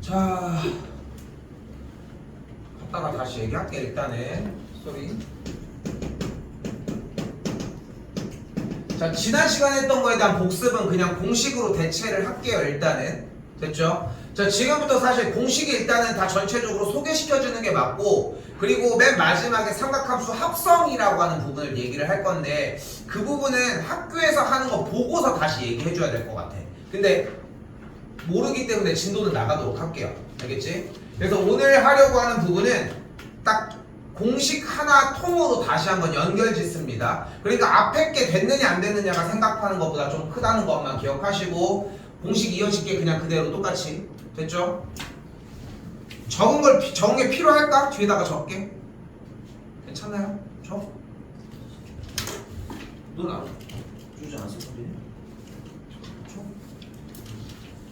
자, 갔다가 다시 얘기할게. 일단은 소리. 자, 지난 시간에 했던 거에 대한 복습은 그냥 공식으로 대체를 할게요. 일단은 됐죠? 자, 지금부터 사실 공식이 일단은 다 전체적으로 소개시켜주는 게 맞고, 그리고 맨 마지막에 삼각함수 합성이라고 하는 부분을 얘기를 할 건데, 그 부분은 학교에서 하는 거 보고서 다시 얘기해줘야 될 것 같아. 근데 모르기 때문에 진도는 나가도록 할게요. 알겠지? 그래서 오늘 하려고 하는 부분은 딱 공식 하나 통으로 다시 한번 연결 짓습니다. 그러니까 앞에 게 됐느냐 안 됐느냐가 생각하는 것보다 좀 크다는 것만 기억하시고, 공식 이어질게 그냥 그대로 똑같이. 됐죠? 적은 게 필요할까? 뒤에다가 적게. 괜찮나요? 적? 누나 주지 않았을 텐데. 적?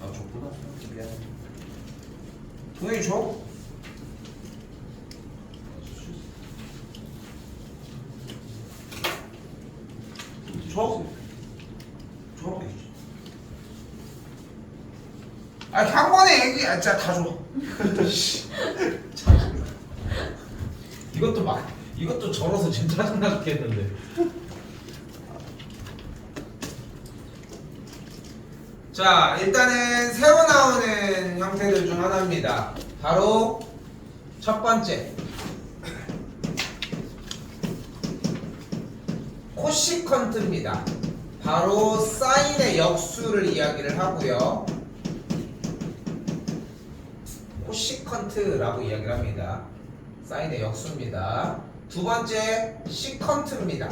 아, 적구나. 미안해. 동현이 적? 적? 적? 아, 한 번에 얘기, 진짜 다 줘. 이것도 저러서 진짜 짜증나 죽겠는데. 자, 일단은 새로 나오는 형태들 중 하나입니다. 바로 첫 번째, 코시컨트입니다. 바로 사인의 역수를 이야기를 하고요. 코시컨트라고 이야기를 합니다. 사인의 역수입니다. 두 번째, 시컨트입니다.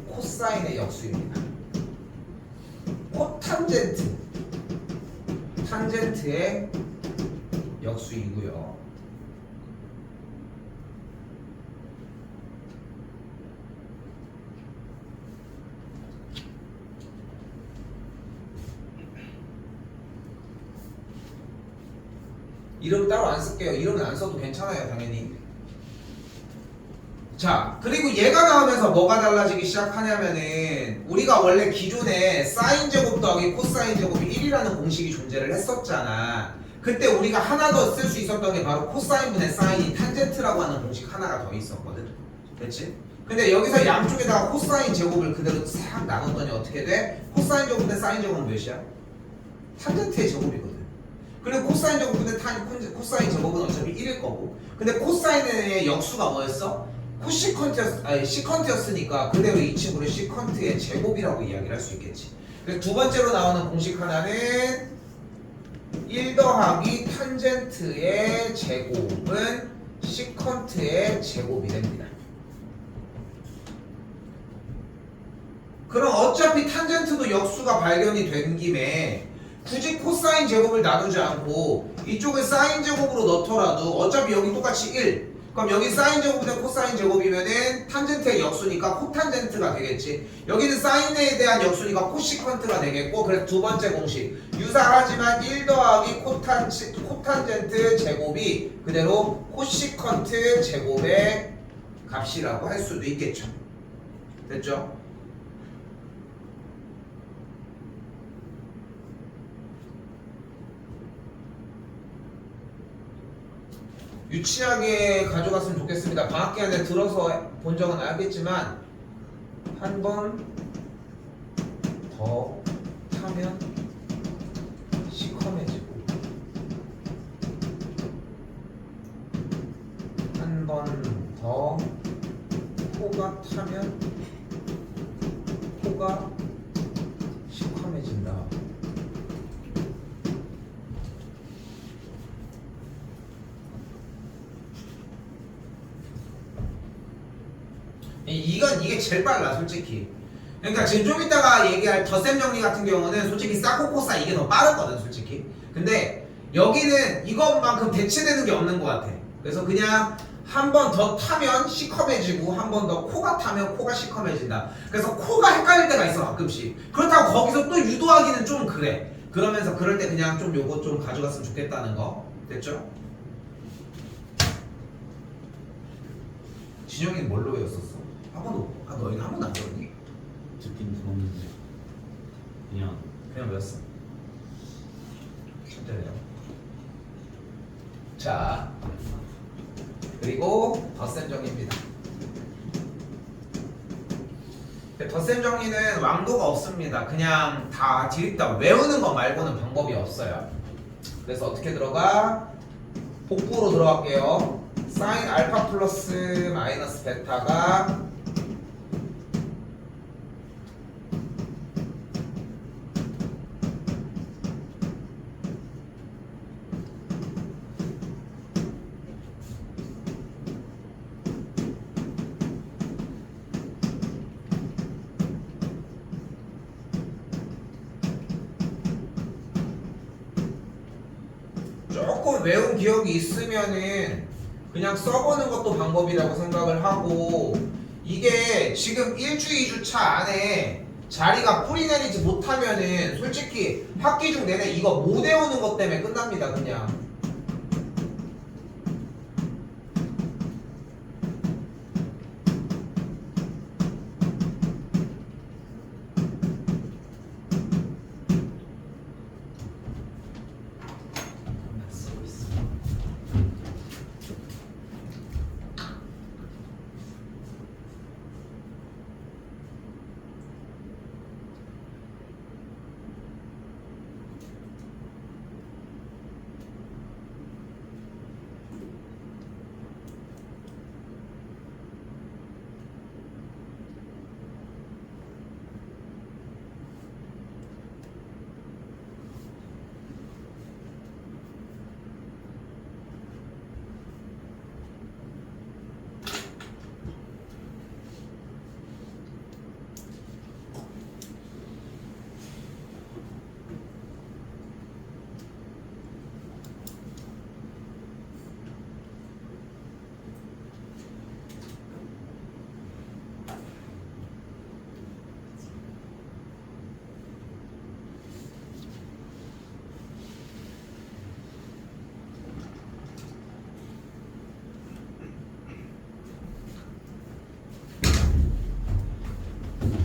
코사인의 역수입니다. 코탄젠트, 탄젠트의 역수이고요. 이름 따로 안 쓸게요. 이름은 안 써도 괜찮아요, 당연히. 자, 그리고 얘가 나오면서 뭐가 달라지기 시작하냐면은, 우리가 원래 기존에 사인 제곱 더하기 코사인 제곱이 1이라는 공식이 존재를 했었잖아. 그때 우리가 하나 더 쓸 수 있었던 게 바로 코사인분의 사인이 탄젠트라고 하는 공식 하나가 더 있었거든. 됐지? 근데 여기서 양쪽에다가 코사인 제곱을 그대로 싹 나눴더니 어떻게 돼? 코사인 제곱분의 사인 제곱은 몇이야? 탄젠트의 제곱이거든. 그리고 코사인 제곱분의 코사인 제곱은 어차피 1일 거고, 근데 코사인의 역수가 뭐였어? 시컨트였으니까 그대로 이 친구를 시컨트의 제곱이라고 이야기를 할 수 있겠지. 그래서 두 번째로 나오는 공식 하나는 1 더하기 탄젠트의 제곱은 시컨트의 제곱이 됩니다. 그럼 어차피 탄젠트도 역수가 발견이 된 김에 굳이 코사인 제곱을 나누지 않고 이쪽을 사인 제곱으로 넣더라도 어차피 여기 똑같이 1. 그럼 여기 사인 제곱분의 코사인 제곱이면은 탄젠트의 역수니까 코탄젠트가 되겠지. 여기는 사인에 대한 역수니까 코시컨트가 되겠고, 그래서 두 번째 공식 유사하지만 1 더하기 코탄젠트 제곱이 그대로 코시컨트 제곱의 값이라고 할 수도 있겠죠. 됐죠? 유치하게 가져갔으면 좋겠습니다. 방학 기간에 들어서 본 적은 알겠지만 한 번 더 타면 시커매지고, 한 번 더 코가 타면 코가 시커매진다. 이게 제일 빨라, 솔직히. 그러니까 지금 좀 이따가 얘기할 덧셈 정리 같은 경우는 솔직히 사코코사 이게 더 빠르거든, 솔직히. 근데 여기는 이것만큼 대체되는 게 없는 것 같아. 그래서 그냥 한 번 더 타면 시커매지고, 한 번 더 코가 타면 코가 시커매진다. 그래서 코가 헷갈릴 때가 있어, 가끔씩. 그렇다고 거기서 또 유도하기는 좀 그래. 그러면서 그럴 때 그냥 좀 요거 좀 가져갔으면 좋겠다는 거. 됐죠? 진영이는 뭘로 외웠었어? 너희는 한 번도 안 배웠니? 듣긴 들었는데 그냥 외웠어. 진짜요? 자, 그리고 덧셈 정리입니다. 덧셈 정리는 왕도가 없습니다. 그냥 다 디귿다 외우는 거 말고는 방법이 없어요. 그래서 어떻게 들어가? 복부로 들어갈게요. 사인 알파 플러스 마이너스 베타가 조금 외운 기억이 있으면은 그냥 써보는 것도 방법이라고 생각을 하고, 이게 지금 1주 2주 차 안에 자리가 뿌리 내리지 못하면은 솔직히 학기 중 내내 이거 못 외우는 것 때문에 끝납니다. 그냥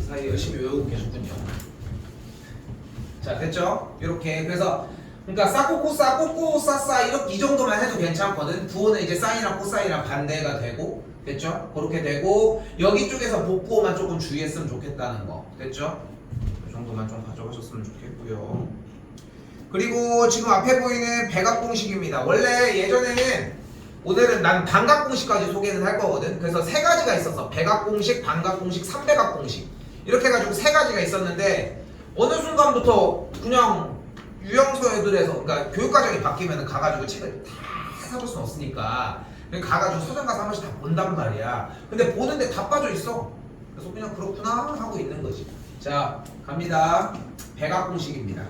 사이 열심히 외우고 계셨군요. 자, 됐죠? 이렇게. 그래서 그러니까 싸꼬꼬싸 꼬꼬싸싸 이렇게 이 정도만 해도 괜찮거든. 부호는 이제 사인이랑 코사인이랑 반대가 되고, 됐죠? 그렇게 되고, 여기 쪽에서 복부호만 조금 주의했으면 좋겠다는 거, 됐죠? 이 정도만 좀 가져가셨으면 좋겠고요. 그리고 지금 앞에 보이는 백악공식입니다. 원래 예전에는, 오늘은 난 반각공식까지 소개는 할 거거든. 그래서 세 가지가 있었어. 백악공식, 반각공식, 삼백악공식. 이렇게 해가지고 세 가지가 있었는데, 어느 순간부터 그냥 유형서 애들에서, 그러니까 교육과정이 바뀌면 가가지고 책을 다 사볼 수는 없으니까 그냥 가가지고 서점 가서 한 번씩 다 본단 말이야. 근데 보는데 다 빠져 있어. 그래서 그냥 그렇구나 하고 있는 거지. 자, 갑니다. 백악공식입니다.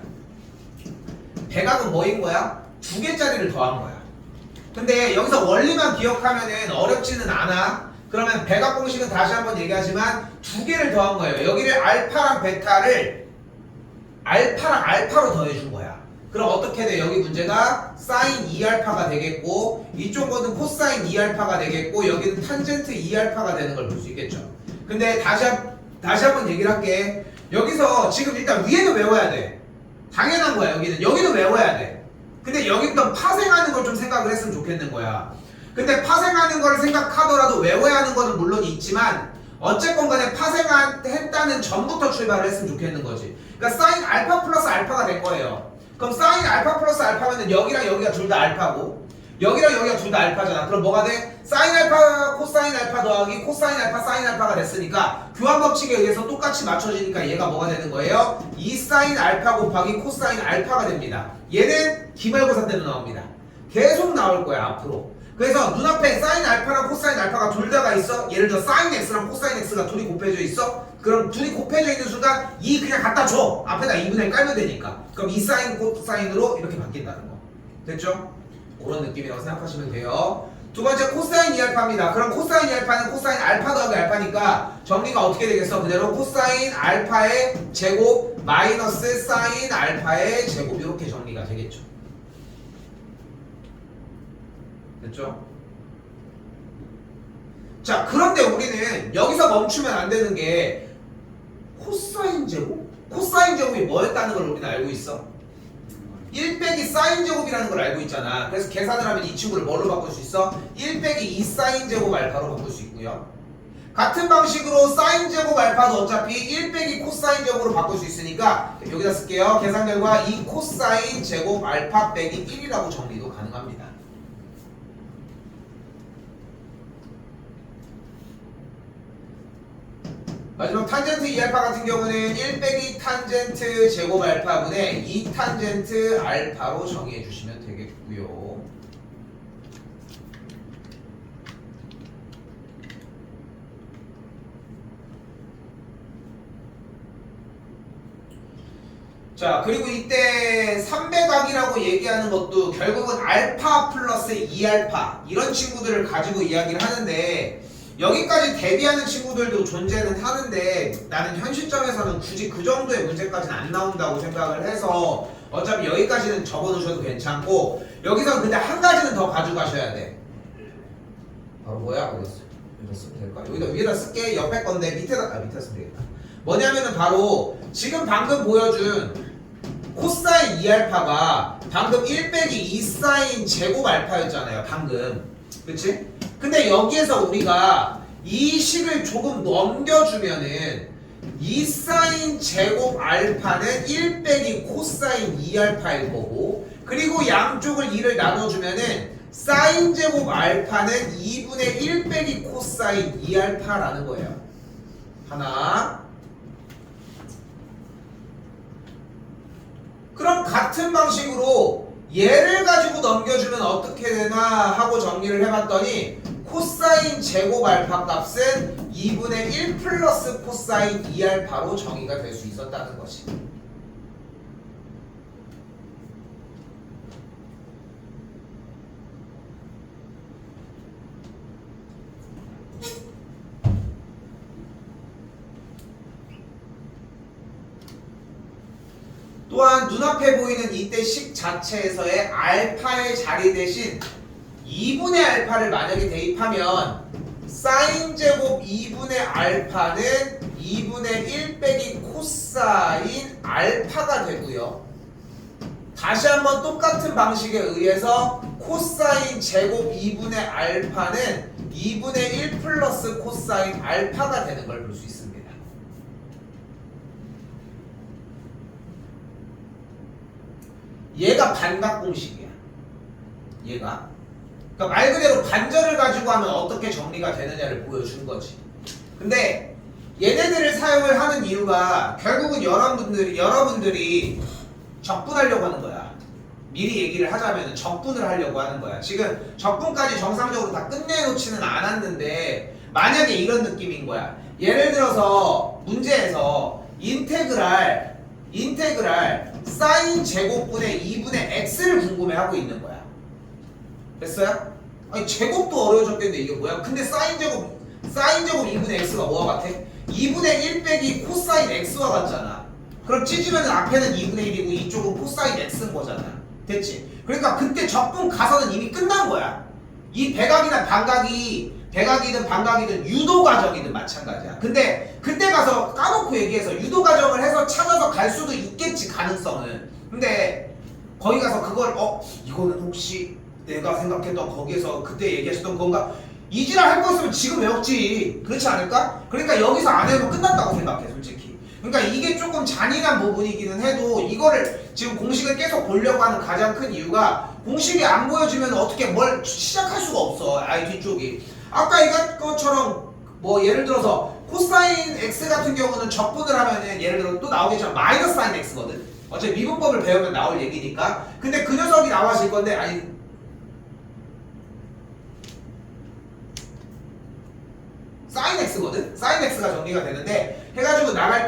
백악은 뭐인 거야? 두 개짜리를 더한 거야. 근데 여기서 원리만 기억하면은 어렵지는 않아. 그러면 백악공식은 다시 한번 얘기하지만 두 개를 더한 거예요. 여기를 알파랑 베타를 알파랑 알파로 더해준 거야. 그럼 어떻게 돼? 여기 문제가 사인 2알파가 되겠고, 이쪽 거는 코사인 2알파가 되겠고, 여기는 탄젠트 2알파가 되는 걸 볼 수 있겠죠. 근데 다시 한번 얘기를 할게. 여기서 지금 일단 위에는 외워야 돼. 당연한 거야. 여기는 외워야 돼. 근데 여기부터 파생하는 걸 좀 생각을 했으면 좋겠는 거야. 근데 파생하는 걸 생각하더라도 외워야 하는 거는 물론 있지만, 어쨌건 간에 파생했다는 전부터 출발을 했으면 좋겠는 거지. 그러니까 사인 알파 플러스 알파가 될 거예요. 그럼 사인 알파 플러스 알파면 여기랑 여기가 둘 다 알파고, 여기랑 여기가 둘 다 알파잖아. 그럼 뭐가 돼? 사인 알파 코사인 알파 더하기 코사인 알파 사인 알파가 됐으니까 교환 법칙에 의해서 똑같이 맞춰지니까 얘가 뭐가 되는 거예요? 2 사인 알파 곱하기 코사인 알파가 됩니다. 얘는 기말고사 때도 나옵니다. 계속 나올 거야 앞으로. 그래서 눈앞에 사인 알파랑 코사인 알파가 둘 다가 있어. 예를 들어 사인 x랑 코사인 x가 둘이 곱해져 있어. 그럼 둘이 곱해져 있는 순간 2 그냥 갖다 줘. 앞에다 2분의 1 깔면 되니까. 그럼 2 사인 코사인으로 이렇게 바뀐다는 거. 됐죠? 그런 느낌이라고 생각하시면 돼요. 두 번째 코사인 2알파입니다. 그럼 코사인 2알파는 코사인 알파 더하기 알파니까 정리가 어떻게 되겠어? 그대로 코사인 알파의 제곱 마이너스 사인 알파의 제곱 이렇게 정리가 되겠죠. 됐죠? 자, 그런데 우리는 여기서 멈추면 안 되는 게 코사인 제곱? 코사인 제곱이 뭐였다는 걸 우리는 알고 있어. 1 빼기 사인 제곱이라는 걸 알고 있잖아. 그래서 계산을 하면 이 친구를 뭘로 바꿀 수 있어? 1 빼기 2 사인 제곱 알파로 바꿀 수 있고요. 같은 방식으로 사인 제곱 알파도 어차피 1 빼기 코사인 제곱으로 바꿀 수 있으니까 여기다 쓸게요. 계산 결과 2 코사인 제곱 알파 빼기 1이라고 정리도 가능합니다. 마지막 탄젠트 2알파 같은 경우는 1 빼기 탄젠트 제곱 알파분의 2 탄젠트 알파로 정의해 주시면 되겠고요. 자, 그리고 이때 300각이라고 얘기하는 것도 결국은 알파 플러스 2알파 이런 친구들을 가지고 이야기를 하는데, 여기까지 대비하는 친구들도 존재는 하는데 나는 현실점에서는 굳이 그 정도의 문제까지는 안 나온다고 생각을 해서 어차피 여기까지는 접어놓으셔도 괜찮고, 여기서 근데 한 가지는 더 가져가셔야 돼. 바로 뭐야? 어딨어? 여기다 쓰면 될까? 여기다 위에다 쓸게. 옆에 건데 밑에다 쓰면 되겠다. 뭐냐면은 바로 지금 방금 보여준 코사인 2알파가 방금 1 빼기 2 사인 제곱 알파였잖아요. 방금. 그치? 근데 여기에서 우리가 이 식을 조금 넘겨주면은 2 사인 제곱 알파는 1 빼기 코사인 2알파일 거고, 그리고 양쪽을 2를 나눠주면은 사인 제곱 알파는 2분의 1 빼기 코사인 2알파라는 거예요. 하나. 그럼 같은 방식으로 얘를 가지고 넘겨주면 어떻게 되나 하고 정리를 해봤더니 코사인 제곱 알파 값은 2분의 1 플러스 코사인 2알파로 정의가 될 수 있었다는 것이. 또한 눈앞에 보이는 이때 식 자체에서의 알파의 자리 대신 2분의 알파를 만약에 대입하면 사인 제곱 2분의 알파는 2분의 1 빼기 코사인 알파가 되고요. 다시 한번 똑같은 방식에 의해서 코사인 제곱 2분의 알파는 2분의 1 플러스 코사인 알파가 되는 걸 볼 수 있습니다. 얘가 반박 공식이야. 얘가. 그러니까 말 그대로 반절을 가지고 하면 어떻게 정리가 되느냐를 보여주는 거지. 근데 얘네들을 사용을 하는 이유가 결국은 여러분들이 적분하려고 하는 거야. 미리 얘기를 하자면 적분을 하려고 하는 거야. 지금 적분까지 정상적으로 다 끝내놓지는 않았는데 만약에 이런 느낌인 거야. 예를 들어서 문제에서 인테그랄 사인 제곱분의 2분의 x를 궁금해하고 있는 거야. 됐어요? 아니 제곱도 어려워졌겠는데 이게 뭐야? 근데 사인 제곱 2분의 x가 뭐와 같아? 2분의 1 빼기 코사인 x와 같잖아. 그럼 찢으면 앞에는 2분의 1이고 이쪽은 코사인 x인 거잖아. 됐지? 그러니까 그때 적분 가서는 이미 끝난 거야. 이 백각이나 백각이든 반각이든 유도 과정이든 마찬가지야. 근데 그때 가서 까놓고 얘기해서 유도 과정을 해서 찾아서 갈 수도 있겠지, 가능성은. 근데 거기 가서 그걸 이거는 혹시 내가 생각했던 거기에서 그때 얘기하셨던 건가? 이지랄 할 거였으면 지금 외웠지. 그렇지 않을까? 그러니까 여기서 안 해도 끝났다고 생각해, 솔직히. 그러니까 이게 조금 잔인한 부분이기는 해도 이거를 지금 공식을 계속 보려고 하는 가장 큰 이유가 공식이 안 보여주면 어떻게 뭘 시작할 수가 없어. 아이 뒤쪽이. 아까 이것처럼 뭐 예를 들어서 코사인 x 같은 경우는 적분을 하면은 예를 들어 또 나오겠지만 마이너스 사인 x거든. 어차피 미분법을 배우면 나올 얘기니까. 근데 그 녀석이 나와질 건데 아니 사인 x거든. 사인 x가 정리가 되는데 해가지고 나갈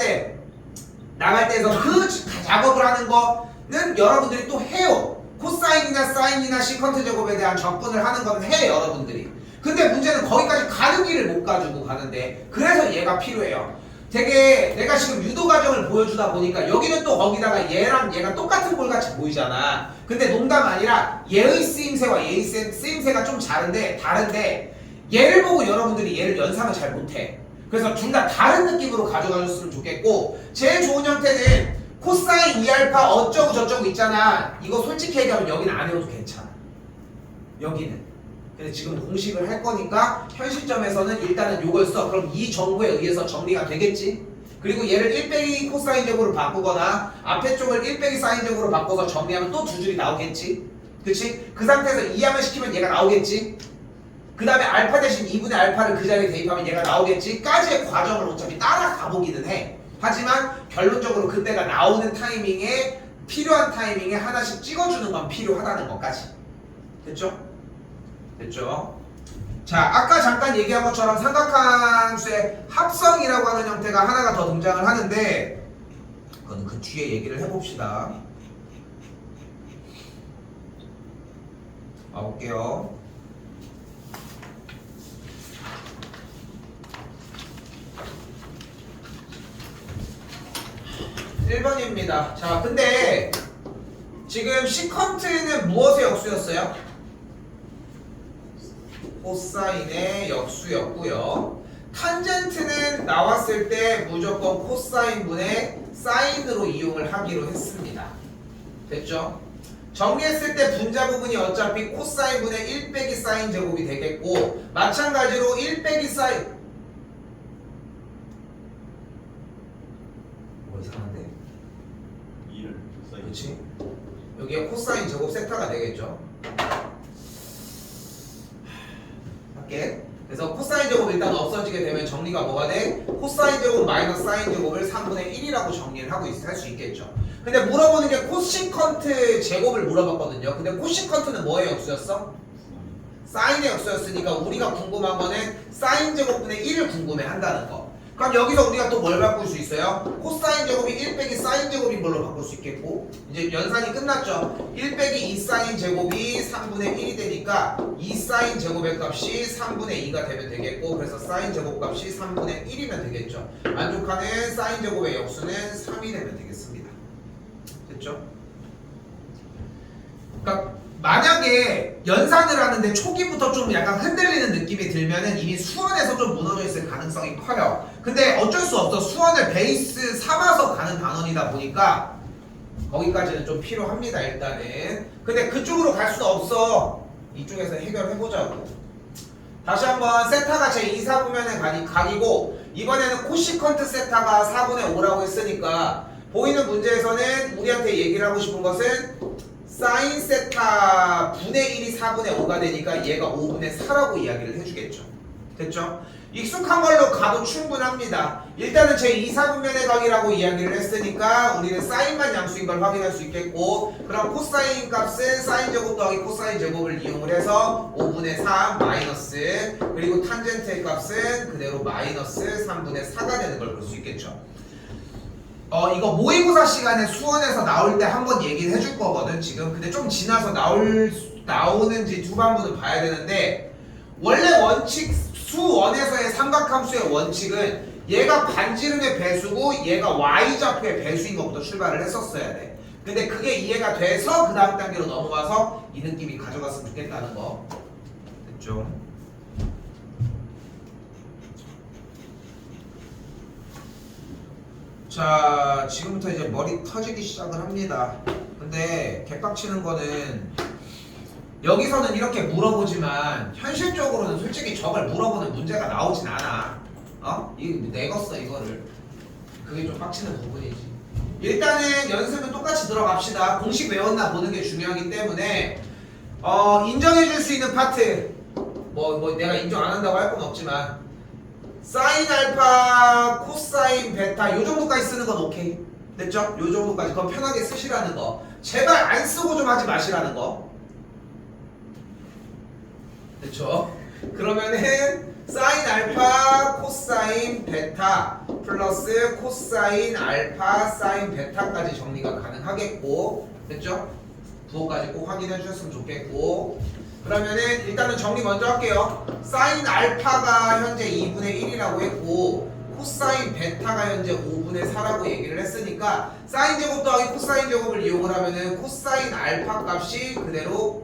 때에서 그 작업을 하는 거는 여러분들이 또 해요. 코사인이나 사인이나 시컨트 제곱에 대한 적분을 하는 건 해 여러분들이. 근데 문제는 거기까지 가는 길을 못 가지고 가는데 그래서 얘가 필요해요. 되게 내가 지금 유도 과정을 보여주다 보니까 여기는 또 거기다가 얘랑 얘가 똑같은 꼴 같이 보이잖아. 근데 농담 아니라 얘의 쓰임새와 얘의 쓰임새가 좀 다른데 얘를 보고 여러분들이 얘를 연상을 잘 못해. 그래서 둘 다 다른 느낌으로 가져가셨으면 좋겠고, 제일 좋은 형태는 코사인 2알파 어쩌고 저쩌고 있잖아. 이거 솔직히 얘기하면 여기는 안 해도 괜찮아. 여기는. 근데 지금 공식을 할 거니까 현 시점에서는 일단은 요걸 써. 그럼 이 정보에 의해서 정리가 되겠지? 그리고 얘를 1 빼기 코사인 제곱으로 바꾸거나 앞에 쪽을 1 빼기 사인 제곱으로 바꿔서 정리하면 또 두 줄이 나오겠지? 그치? 그 상태에서 2하면 시키면 얘가 나오겠지? 그 다음에 알파 대신 2분의 알파를 그 자리에 대입하면 얘가 나오겠지? 까지의 과정을 어차피 따라가 보기는 해. 하지만 결론적으로 그때가 나오는 타이밍에 필요한 타이밍에 하나씩 찍어주는 건 필요하다는 것까지. 됐죠? 됐죠? 자, 아까 잠깐 얘기한 것처럼 삼각함수의 합성이라고 하는 형태가 하나가 더 등장을 하는데 그건 그 뒤에 얘기를 해봅시다. 가볼게요. 1번입니다. 자, 근데 지금 시컨트는 무엇의 역수였어요? 코사인의 역수였고요. 탄젠트는 나왔을 때 무조건 코사인분의 사인으로 이용을 하기로 했습니다. 됐죠? 정리했을 때 분자 부분이 어차피 코사인분의 1 빼기 사인 제곱이 되겠고 마찬가지로 1 빼기 사인 뭐 이상한데? 2를 사인. 그렇지? 여기에 코사인 제곱 세타가 되겠죠? 할게. 그래서 코사인 제곱 일단 없어지게 되면 정리가 뭐가 돼? 코사인 제곱 마이너스 사인 제곱을 3분의 1이라고 정리를 하고 할 수 있겠죠. 근데 물어보는 게 코시컨트 제곱을 물어봤거든요. 근데 코시컨트는 뭐의 역수였어? 사인의 역수였으니까 우리가 궁금한 거는 사인 제곱분의 1을 궁금해 한다는 거. 그럼 여기서 우리가 또 뭘 바꿀 수 있어요? 코사인 제곱이 1 빼기 사인 제곱인 걸로 바꿀 수 있겠고 이제 연산이 끝났죠. 1 빼기 2 사인 제곱이 3분의 1이 되니까 2 사인 제곱의 값이 3분의 2가 되면 되겠고 그래서 사인 제곱 값이 3분의 1이면 되겠죠. 만족하는 사인 제곱의 역수는 3이 되면 되겠습니다. 됐죠? 그러니까 만약에 연산을 하는데 초기부터 좀 약간 흔들리는 느낌이 들면은 이미 수원에서 좀 무너져 있을 가능성이 커요. 근데 어쩔 수 없어. 수원을 베이스 삼아서 가는 단원이다 보니까 거기까지는 좀 필요합니다. 일단은. 근데 그쪽으로 갈 수는 없어. 이쪽에서 해결해보자고. 다시 한번 세타가 제 2, 4분면의 각이고 이번에는 코시컨트 세타가 4분의 5라고 했으니까 보이는 문제에서는 우리한테 얘기를 하고 싶은 것은 사인 세타 분의 1이 4분의 5가 되니까 얘가 5분의 4라고 이야기를 해주겠죠. 됐죠? 익숙한 걸로 가도 충분합니다. 일단은 제 2, 4분면의 각이라고 이야기를 했으니까 우리는 사인만 양수인 걸 확인할 수 있겠고 그럼 코사인 값은 사인 제곱 더하기 코사인 제곱을 이용을 해서 5분의 3 마이너스 그리고 탄젠트의 값은 그대로 마이너스 3분의 4가 되는 걸 볼 수 있겠죠. 이거 모의고사 시간에 수원에서 나올 때 한번 얘기를 해줄 거거든 지금. 근데 좀 지나서 나오는지 두 반분을 봐야 되는데 원래 원칙 수원에서의 삼각함수의 원칙은 얘가 반지름의 배수고 얘가 y좌표의 배수인 것부터 출발을 했었어야 돼. 근데 그게 이해가 돼서 그 다음 단계로 넘어와서 이 느낌이 가져갔으면 좋겠다는 거. 됐죠? 자, 지금부터 이제 머리 터지기 시작을 합니다. 근데 개빡치는 거는 여기서는 이렇게 물어보지만 현실적으로는 솔직히 저걸 물어보는 문제가 나오진 않아. 이거 내갔어 이거를. 그게 좀 빡치는 부분이지. 일단은 연습은 똑같이 들어갑시다. 공식 외웠나 보는 게 중요하기 때문에 인정해줄 수 있는 파트 뭐 내가 인정 안 한다고 할 건 없지만 사인 알파, 코사인 베타 요 정도까지 쓰는 건 오케이. 됐죠? 요 정도까지. 그건 편하게 쓰시라는 거. 제발 안 쓰고 좀 하지 마시라는 거. 됐죠? 그러면은 사인 알파, 코사인 베타 플러스 코사인 알파, 사인 베타까지 정리가 가능하겠고 됐죠? 부호까지 꼭 확인해 주셨으면 좋겠고 그러면은 일단은 정리 먼저 할게요. 사인 알파가 현재 2분의 1이라고 했고 코사인 베타가 현재 5분의 4라고 얘기를 했으니까 사인 제곱 더하기 코사인 제곱을 이용을 하면은 코사인 알파 값이 그대로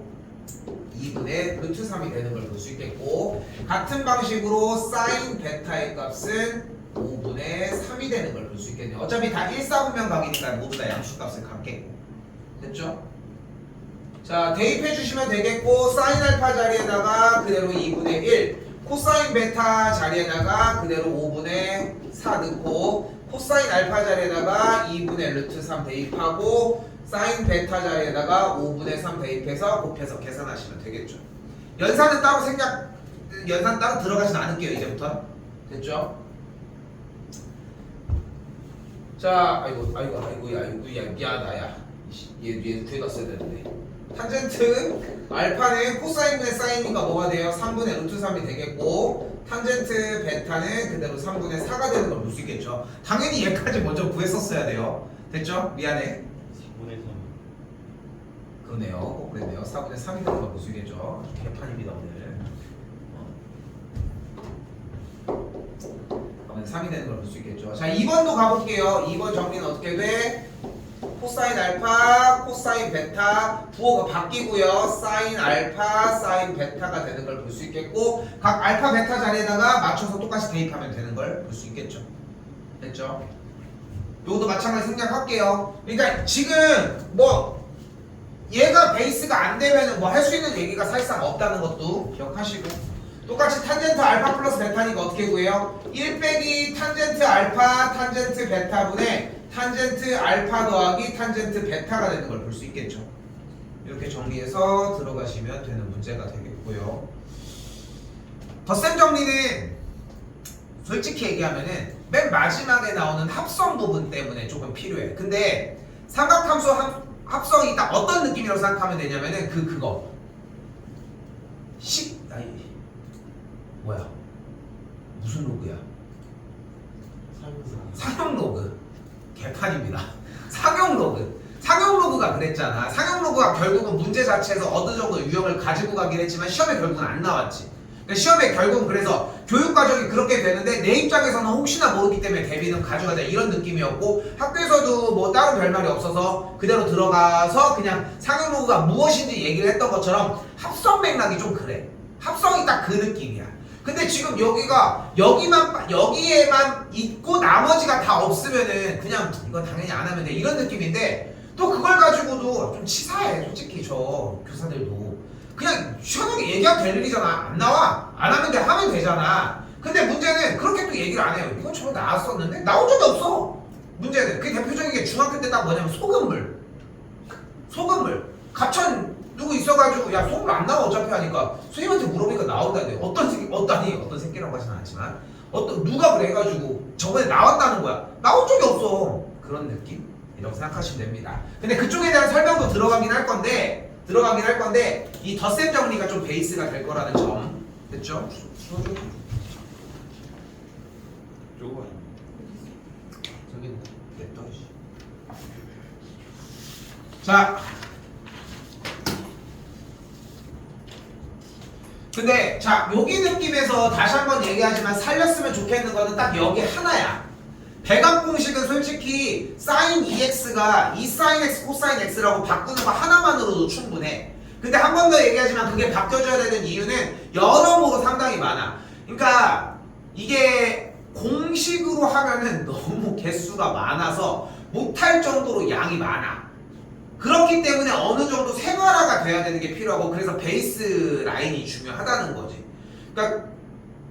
2분의 루트 3이 되는 걸 볼 수 있겠고 같은 방식으로 사인 베타의 값은 5분의 3이 되는 걸 볼 수 있겠네요. 어차피 다 1사분면 각이니까 모두 다 양수값을 갖겠고. 됐죠? 자, 대입해 주시면 되겠고, 사인 알파 자리에다가 그대로 2분의 1, 코사인 베타 자리에다가 그대로 5분의 4 넣고, 코사인 알파 자리에다가 2분의 루트 3 대입하고, 사인 베타 자리에다가 5분의 3 대입해서 곱해서 계산하시면 되겠죠. 연산은 따로 연산 따로 들어가진 않을게요, 이제부터. 됐죠? 자, 야, 미안하다, 야. 얘 뒤에다 써야 되는데. 탄젠트 알파는 코사인분의 사인이니까 뭐가 돼요? 3분의 루트 3이 되겠고, 탄젠트 베타는 그대로 3분의 4가 되는 걸 볼 수 있겠죠. 당연히 얘까지 먼저 구했었어야 돼요. 됐죠? 미안해. 4분의 3. 그러네요. 꼭 그랬네요. 4분의 3이 되는 걸 볼 수 있겠죠. 개판입니다, 오늘. 4분의 3이 되는 걸 볼 수 있겠죠. 자, 2번도 가볼게요. 2번 정리는 어떻게 돼? 코사인 알파, 코사인 베타 부호가 바뀌고요. 사인 알파, 사인 베타가 되는 걸 볼 수 있겠고, 각 알파, 베타 자리에다가 맞춰서 똑같이 대입하면 되는 걸 볼 수 있겠죠. 됐죠? 요것도 마찬가지 생략할게요. 그러니까 지금 뭐 얘가 베이스가 안 되면은 뭐 할 수 있는 얘기가 사실상 없다는 것도 기억하시고, 똑같이 탄젠트 알파 플러스 베타니까 어떻게 구해요? 1 빼기 탄젠트 알파, 탄젠트 베타분의 탄젠트 알파 더하기 탄젠트 베타가 되는 걸 볼 수 있겠죠. 이렇게 정리해서 들어가시면 되는 문제가 되겠고요. 덧셈 정리는 솔직히 얘기하면은 맨 마지막에 나오는 합성 부분 때문에 조금 필요해. 근데 삼각함수 합성이 딱 어떤 느낌이라고 생각하면 되냐면은 그거 뭐야? 무슨 로그야? 상용 로그. 개판입니다. 상용 로그. 상용 로그가 그랬잖아. 상용 로그가 결국은 문제 자체에서 어느 정도 유형을 가지고 가긴 했지만 시험에 결국은 안 나왔지. 그러니까 시험에 결국은 그래서 교육 과정이 그렇게 되는데 내 입장에서는 혹시나 모르기 때문에 대비는 가져가자 이런 느낌이었고, 학교에서도 뭐 따로 별말이 없어서 그대로 들어가서 그냥 상용 로그가 무엇인지 얘기를 했던 것처럼 합성 맥락이 좀 그래. 합성이 딱 그 느낌이야. 근데 지금 여기에만 있고 나머지가 다 없으면은 그냥 이거 당연히 안 하면 돼 이런 느낌인데, 또 그걸 가지고도 좀 치사해 솔직히. 저 교사들도 그냥 시원하게 얘기하면 될 일이잖아. 안 나와 안 하면 돼, 하면 되잖아. 근데 문제는 그렇게 또 얘기를 안 해요. 이건 저번에 나왔었는데 나온 적이 없어. 문제는 그 대표적인 게 중학교 때 딱 뭐냐면 소금물 갑천 누구 있어가지고 야 소금 안 나와 어차피 하니까 선생님한테 물어보니까 나온다는데 어떤 새끼라고 하진 않지만 누가 그래 해가지고 저번에 나왔다는 거야. 나온 적이 없어. 그런 느낌이라고 생각하시면 됩니다. 근데 그쪽에 대한 설명도 들어가긴 할 건데 이 덧셈 정리가 좀 베이스가 될 거라는 점. 됐죠? 좁아요. 저기 냅둬. 자, 근데 자 여기 느낌에서 다시 한번 얘기하지만 살렸으면 좋겠는 거는 딱 여기 하나야. 배각 공식은 솔직히 sin 2x가 2sin x 코사인 x라고 바꾸는 거 하나만으로도 충분해. 근데 한 번 더 얘기하지만 그게 바뀌어줘야 되는 이유는 여러모로 상당히 많아. 그러니까 이게 공식으로 하면은 너무 개수가 많아서 못할 정도로 양이 많아. 그렇기 때문에 어느 정도 생활화가 돼야 되는 게 필요하고, 그래서 베이스 라인이 중요하다는 거지. 그러니까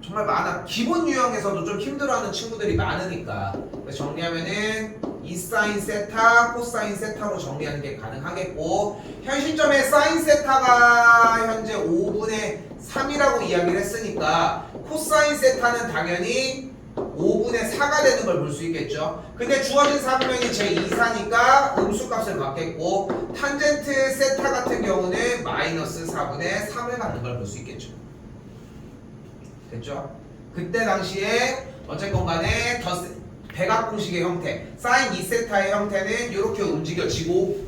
정말 많아. 기본 유형에서도 좀 힘들어하는 친구들이 많으니까. 그래서 정리하면은 2sin 세타, 코사인 세타로 정리하는 게 가능하겠고, 현 시점에 사인 세타가 현재 5분의 3이라고 이야기를 했으니까 코사인 세타는 당연히 5분의 4가 되는 걸 볼 수 있겠죠. 근데 주어진 사분면이 제2사니까 음수값을 받겠고, 탄젠트 세타 같은 경우는 마이너스 4분의 3을 받는 걸 볼 수 있겠죠. 됐죠? 그때 당시에 어쨌건 간에 배각 공식의 형태, 사인 2세타의 형태는 이렇게 움직여지고,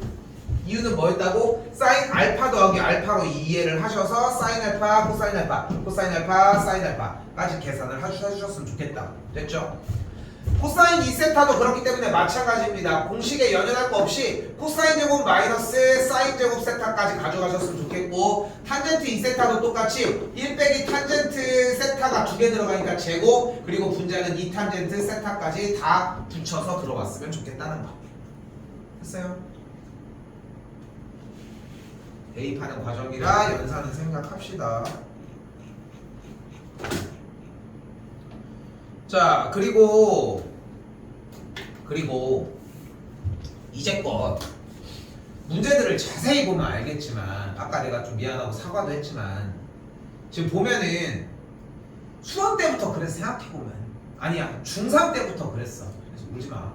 이유는 뭐였다고? 사인 알파 더하기 알파로 이해를 하셔서 사인 알파, 코사인 알파, 코사인 알파, 사인 알파까지 계산을 해주셨으면 좋겠다. 됐죠? 코사인 2세타도 그렇기 때문에 마찬가지입니다. 공식에 연연할 거 없이 코사인 제곱 마이너스 사인 제곱 세타까지 가져가셨으면 좋겠고, 탄젠트 2세타도 똑같이 1 빼기 탄젠트 세타가 2개 들어가니까 제곱, 그리고 분자는 2탄젠트 세타까지 다 붙여서 들어갔으면 좋겠다는 거. 됐어요? 대입하는 과정이라 연산은 생각합시다. 자, 그리고 이제껏 문제들을 자세히 보면 알겠지만, 아까 내가 좀 미안하고 사과도 했지만, 지금 보면은 수원 때부터 그래서 생각해보면, 아니야, 중3 때부터 그랬어. 그래서 울지마.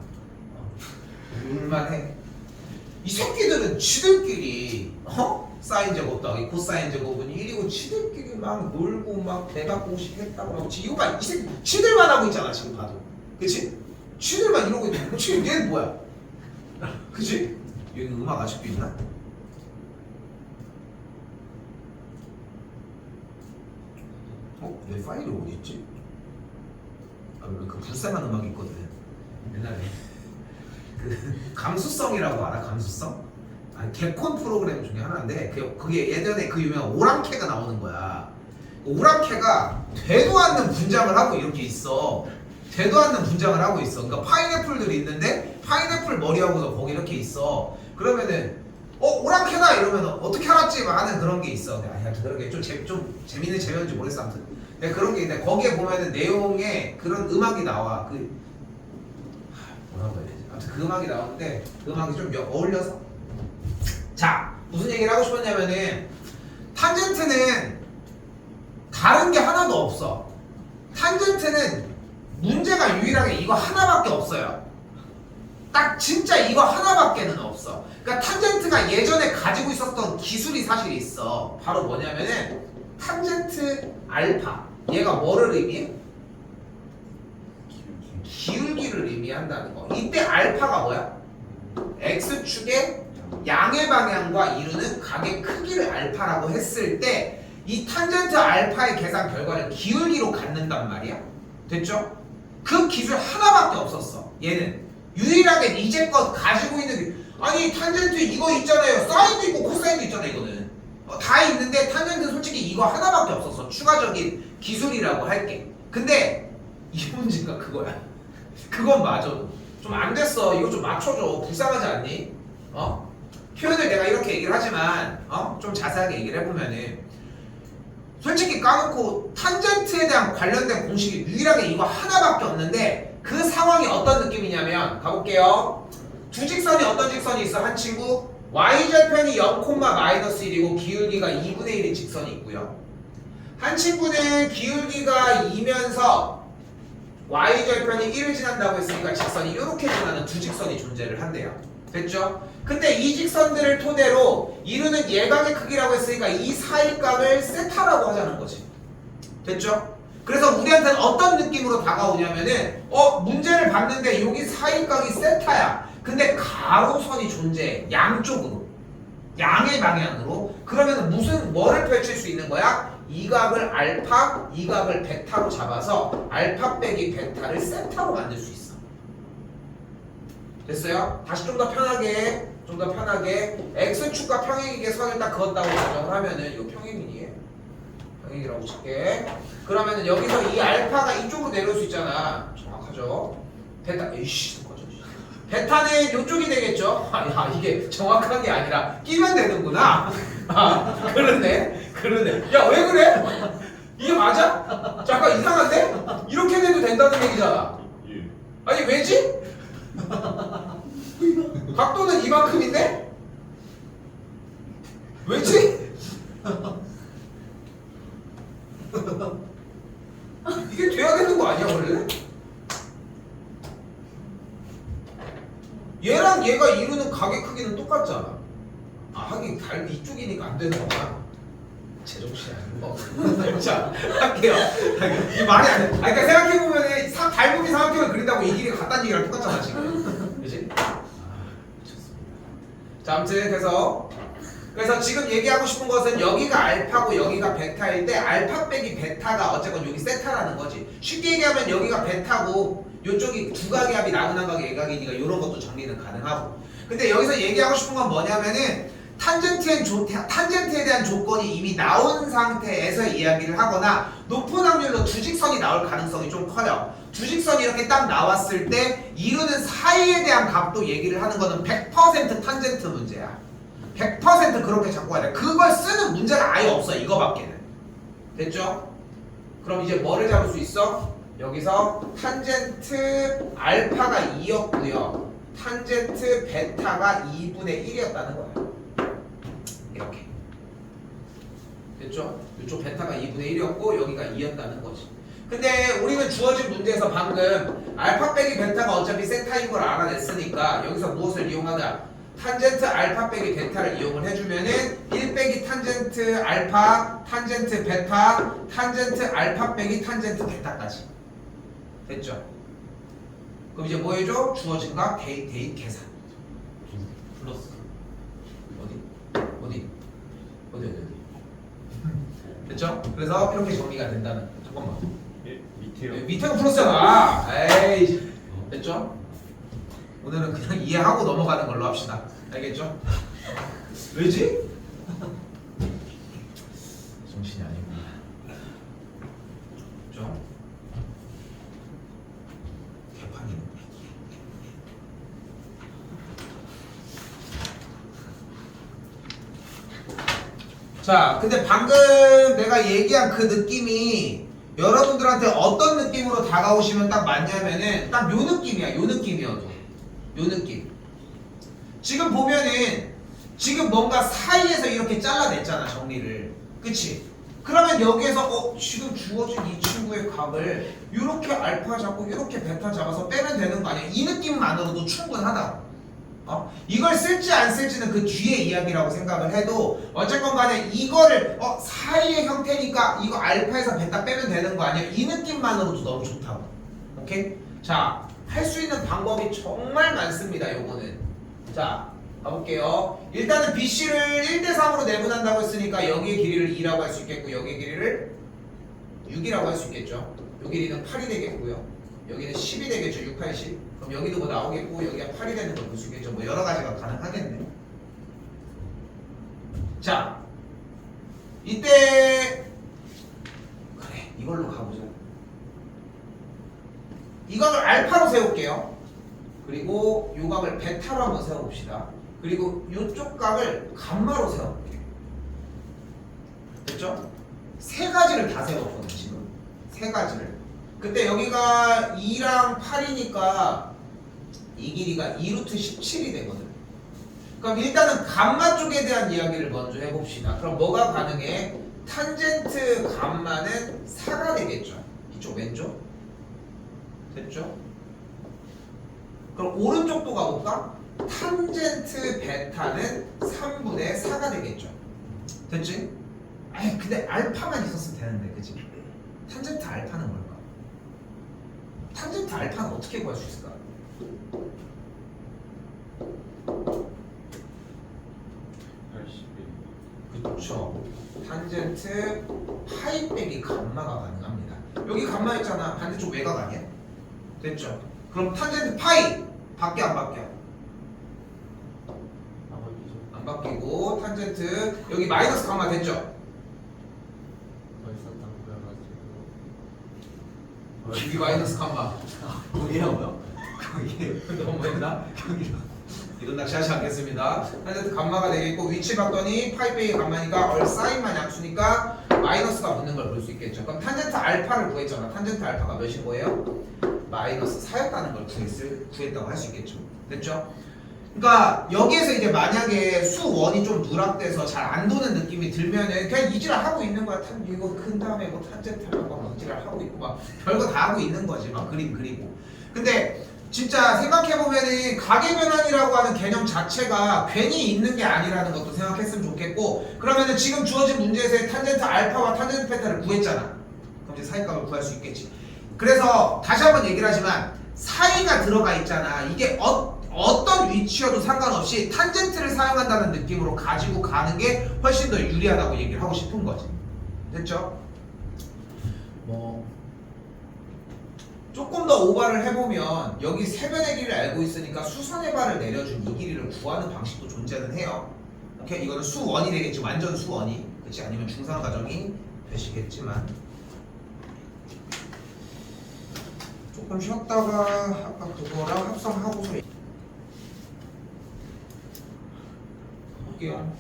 울만해. 이 새끼들은 지들끼리 사인 제곱 더하기 코사인 제곱은 1이고 지들끼리 막 놀고 막 대각 공식 했다고 막 이거 봐, 이 새끼 지들만 하고 있잖아 지금 봐도. 그치? 지들만 이러고 있는. 지금 얘는 뭐야? 그치? 여기 음악 아직도 있나? 내 파일이 어디 있지? 그 불쌍한 음악이 있거든. 옛날에 그 감수성이라고 알아? 감수성? 개콘 프로그램 중에 하나인데 그게 예전에 그 유명한 오랑캐가 나오는 거야. 오랑캐가 되도 않는 분장을 하고 이렇게 있어. 되도 않는 분장을 하고 있어. 그러니까 파인애플들이 있는데 파인애플 머리하고서 거기 이렇게 있어. 그러면은 오랑캐다 이러면 어떻게 알았지? 하는 그런 게 있어. 그런 게 좀 재밌는 재미인지 모르겠어. 아무튼 그런 게 있는데 거기에 보면은 내용에 그런 음악이 나와. 뭐라고 해야 되지? 아무튼 그 음악이 나오는데 그 음악이 좀 어울려서. 자, 무슨 얘기를 하고 싶었냐면은 탄젠트는 다른 게 하나도 없어. 탄젠트는 문제가 유일하게 이거 하나밖에 없어요. 딱 진짜 이거 하나밖에는 없어. 그러니까 탄젠트가 예전에 가지고 있었던 기술이 사실 있어. 바로 뭐냐면은 탄젠트 알파. 얘가 뭐를 의미해? 기울기를 의미한다는 거. 이때 알파가 뭐야? x축의 양의 방향과 이루는 각의 크기를 알파라고 했을 때 이 탄젠트 알파의 계산 결과를 기울기로 갖는단 말이야. 됐죠? 그 기술 하나밖에 없었어. 얘는 유일하게 이제껏 가지고 있는 아니 탄젠트 이거 있잖아요. 사인도 있고 코사인도 있잖아. 이거는 다 있는데 탄젠트 솔직히 이거 하나밖에 없었어. 추가적인 기술이라고 할게. 근데 이 문제가 그거야. 그건 맞아. 좀 안 됐어. 이거 좀 맞춰줘. 불쌍하지 않니? 표현을 내가 이렇게 얘기를 하지만 좀 자세하게 얘기를 해보면은 솔직히 까놓고 탄젠트에 대한 관련된 공식이 유일하게 이거 하나밖에 없는데 그 상황이 어떤 느낌이냐면 가볼게요. 두 직선이 어떤 직선이 있어? 한 친구 y절편이 0,-1이고 기울기가 2분의 1인 직선이 있고요. 한 친구는 기울기가 2면서 y절편이 1을 지난다고 했으니까 직선이 이렇게 지나는 두 직선이 존재를 한대요. 됐죠? 근데 이 직선들을 토대로 이루는 예각의 크기라고 했으니까 이 사이각을 세타라고 하자는 거지. 됐죠? 그래서 우리한테는 어떤 느낌으로 다가오냐면은 문제를 봤는데 여기 사이각이 세타야. 근데 가로선이 존재해. 양쪽으로. 양의 방향으로. 그러면 뭐를 펼칠 수 있는 거야? 이 각을 알파, 이 각을 베타로 잡아서 알파 빼기 베타를 세타로 만들 수 있어. 됐어요? 다시 좀 더 편하게 x축과 평행이게 선을 딱 그었다고 가정을 하면은 이거 평행이니? 평행이라고 칠게. 그러면은 여기서 이 알파가 이쪽으로 내려올 수 있잖아. 정확하죠? 베타, 에이씨, 꺼져. 베타는 이쪽이 되겠죠? 야, 이게 정확한 게 아니라 끼면 되는구나. 그러네. 야, 왜 그래? 이게 맞아? 잠깐 이상한데? 이렇게 돼도 된다는 얘기잖아. 아니 왜지? 각도는 이만큼인데? 왜지? 이게 돼야 되는 거 아니야 원래? 얘랑 얘가 이루는 각의 크기는 똑같잖아. 하긴 달 이쪽이니까 안 되는 거구나. 제정신이 아닌 거. 자, 할게요. 이 말이 안 돼. 그러니까 생각해보면 닮음이 삼각형을 그린다고 이 길이가 같다는 얘기랑 똑같잖아 지금. 그치? 미쳤습니다. 자, 아무튼 그래서 지금 얘기하고 싶은 것은 여기가 알파고 여기가 베타일 때 알파 빼기 베타가 어쨌건 여기 세타라는 거지. 쉽게 얘기하면 여기가 베타고 요쪽이 두 각의 합이 나긋한 각의 예각이니까 이런 것도 정리는 가능하고. 근데 여기서 얘기하고 싶은 건 뭐냐면은 탄젠트에 대한 조건이 이미 나온 상태에서 이야기를 하거나 높은 확률로 두 직선이 나올 가능성이 좀 커요. 두 직선이 이렇게 딱 나왔을 때 이루는 사이에 대한 값도 얘기를 하는 거는 100% 탄젠트 문제야. 100% 그렇게 잡고 가야 돼. 그걸 쓰는 문제가 아예 없어. 이거밖에는. 됐죠? 그럼 이제 뭐를 잡을 수 있어? 여기서 탄젠트 알파가 2였고요. 탄젠트 베타가 2분의 1이었다는 거야. 이렇게. 됐죠? 이쪽 베타가 2분의 1이었고 여기가 2였다는 거지. 근데 우리는 주어진 문제에서 방금 알파 빼기 베타가 어차피 세타인 걸 알아냈으니까 여기서 무엇을 이용하냐? 탄젠트 알파 빼기 베타를 이용을 해주면은 1 빼기 탄젠트 알파, 탄젠트 베타, 탄젠트 알파 빼기 탄젠트 베타까지. 됐죠? 그럼 이제 뭐 해줘? 주어진 각 대입 계산. 플러스. 어디? 됐죠? 그래서 이렇게 정리가 된다는 거. 잠깐만. 예, 밑에요. 밑에가 플러스잖아. 에이. 됐죠? 오늘은 그냥 이해하고 넘어가는 걸로 합시다. 알겠죠? 왜지? 정신이 아니구나. 그죠? 개판이네. 자, 근데 방금 내가 얘기한 그 느낌이 여러분들한테 어떤 느낌으로 다가오시면 딱 맞냐면은 딱 요 느낌이야. 요 느낌이어도. 요 느낌. 지금 보면은 지금 뭔가 사이에서 이렇게 잘라냈잖아, 정리를. 그치? 그러면 여기에서 지금 주어진 이 친구의 값을 이렇게 알파 잡고 이렇게 베타 잡아서 빼면 되는 거 아니야? 이 느낌만으로도 충분하다. 이걸 쓸지 안 쓸지는 그 뒤에 이야기라고 생각을 해도 어쨌건 간에 이거를 사이의 형태니까 이거 알파에서 베타 빼면 되는 거 아니야? 이 느낌만으로도 너무 좋다고. 오케이? 자, 할 수 있는 방법이 정말 많습니다. 요거는. 자, 가볼게요. 일단은 BC를 1대3으로 내분한다고 했으니까 여기의 길이를 2라고 할 수 있겠고 여기의 길이를 6이라고 할 수 있겠죠. 요 길이는 8이 되겠고요. 여기는 10이 되겠죠. 6, 8, 10. 그럼 여기도 뭐 나오겠고 여기가 8이 되는 걸 볼 수 있겠죠. 뭐 여러 가지가 가능하겠네. 자, 이때 그래 이걸로 가보자. 이 각을 알파로 세울게요. 그리고 이 각을 베타로 한번 세워봅시다. 그리고 이쪽 각을 감마로 세워볼게요. 됐죠? 세 가지를 다 세웠거든 지금. 세 가지를. 그때 여기가 2랑 8이니까 이 길이가 2루트 17이 되거든. 그럼 일단은 감마 쪽에 대한 이야기를 먼저 해봅시다. 그럼 뭐가 가능해? 탄젠트 감마는 4가 되겠죠. 이쪽 왼쪽. 됐죠? 그럼 오른쪽도 가볼까? 탄젠트 베타는 3분의 4가 되겠죠. 됐지? 아이 근데 알파만 있었으면 되는데 그치? 탄젠트 알파는 뭘까? 탄젠트 알파는 어떻게 구할 수 있을까? 그쵸. 탄젠트 파이 빼기 감마가 가능합니다. 여기 감마였잖아. 반대쪽 외곽 아니야? 됐죠? 그럼 탄젠트 파이 바뀌어 안 바뀌어? 안 바뀌고 탄젠트 여기 마이너스 감마 됐죠? 여기 마이너스 감마 거기라고요? 거기 너무했나? 이건 낚시하지 않겠습니다. 탄젠트 감마가 되겠고 위치 봤더니 파이 빼기 감마니까 얼사인만 약수니까 마이너스가 붙는 걸 볼 수 있겠죠. 그럼 탄젠트 알파를 구했잖아. 탄젠트 알파가 몇인 거예요? 마이너스 4였다는 걸 구했다고 할 수 있겠죠. 됐죠? 그러니까 여기에서 이제 만약에 수원이 좀 누락돼서 잘 안 도는 느낌이 들면은 그냥 이지랄 하고 있는 거야. 이거 큰 다음에 뭐 탄젠트 하고 막 이지랄 하고 있고 막 별거 다 하고 있는 거지. 막 그림 그리고. 근데 진짜 생각해보면은 가계변환이라고 하는 개념 자체가 괜히 있는 게 아니라는 것도 생각했으면 좋겠고, 그러면은 지금 주어진 문제에서의 탄젠트 알파와 탄젠트 베타를 구했잖아. 그럼 이제 사이값을 구할 수 있겠지. 그래서 다시 한번 얘기를 하지만 사이가 들어가 있잖아. 이게 어떤 위치여도 상관없이 탄젠트를 사용한다는 느낌으로 가지고 가는 게 훨씬 더 유리하다고 얘기를 하고 싶은 거지. 됐죠? 뭐 조금 더 오바를 해보면 여기 세변의 길이를 알고 있으니까 수선의 발을 내려준 이 길이를 구하는 방식도 존재는 해요. 오케이? 이거는 수원이 되겠지. 완전 수원이. 그렇지? 아니면 중상 과정이 되시겠지만 조금 쉬었다가 아까 그거랑 합성하고서 볼게요.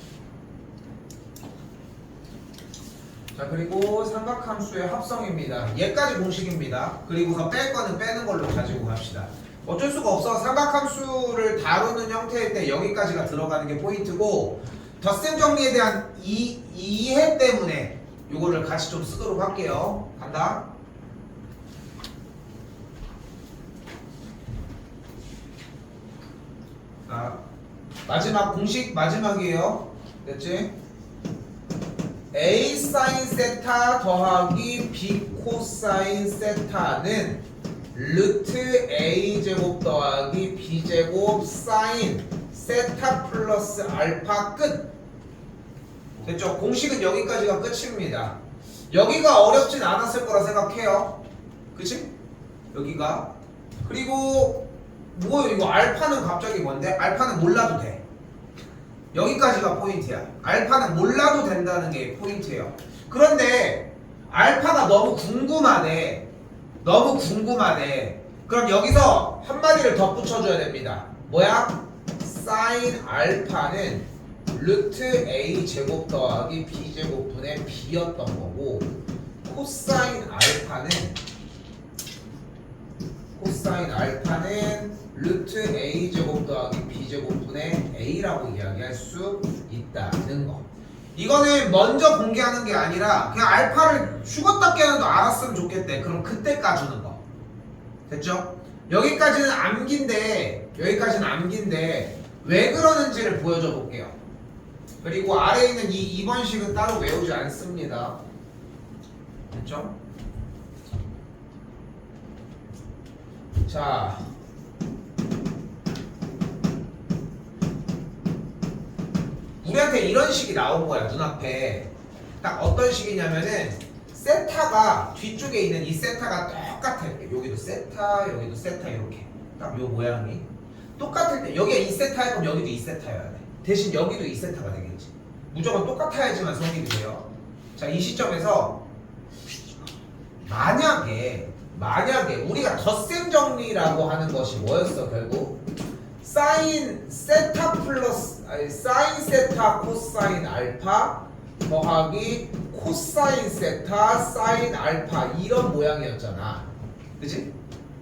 자, 그리고 삼각함수의 합성입니다. 얘까지 공식입니다. 그리고서 뺄 거는 빼는 걸로 가지고 갑시다. 어쩔 수가 없어. 삼각함수를 다루는 형태일 때 여기까지가 들어가는 게 포인트고, 덧셈 정리에 대한 이해 때문에 요거를 같이 좀 쓰도록 할게요. 간다. 자, 마지막 공식 마지막이에요. 됐지? A 사인 세타 더하기 B 코사인 세타는 루트 A 제곱 더하기 B 제곱 사인 세타 플러스 알파 끝. 됐죠? 공식은 여기까지가 끝입니다. 여기가 어렵진 않았을 거라 생각해요. 그치? 여기가. 그리고 뭐 이거 알파는 갑자기 뭔데? 알파는 몰라도 돼. 여기까지가 포인트야. 알파는 몰라도 된다는 게 포인트예요. 그런데 알파가 너무 궁금하네. 너무 궁금하네. 그럼 여기서 한마디를 덧붙여줘야 됩니다. 뭐야? 사인 알파는 루트 A 제곱 더하기 B 제곱분의 B였던 거고, 코사인 알파는 루트 A 제곱 더하기 B 제곱분의 A라고 이야기할 수 있다는 거. 이거는 먼저 공개하는 게 아니라 그냥 알파를 죽었다 깨어나도 알았으면 좋겠대. 그럼 그때 까주는 거. 됐죠? 여기까지는 암기인데 왜 그러는지를 보여줘 볼게요. 그리고 아래에 있는 이 2번식은 따로 외우지 않습니다. 됐죠? 자, 우리한테 이런 식이 나온 거야. 눈앞에 딱 어떤 식이냐면은 세타가 뒤쪽에 있는 이 세타가 똑같아. 여기도 세타, 여기도 세타, 이렇게 딱 요 모양이 똑같을 때 여기가 2세타야. 그럼 여기도 2세타여야 돼. 대신 여기도 2세타가 되겠지. 무조건 똑같아야지만 성립이 돼요. 자, 이 시점에서 만약에 우리가 덧셈 정리라고 하는 것이 뭐였어? 결국 사인 세타 코사인 알파 더하기 코사인 세타 사인 알파, 이런 모양이었잖아. 그치?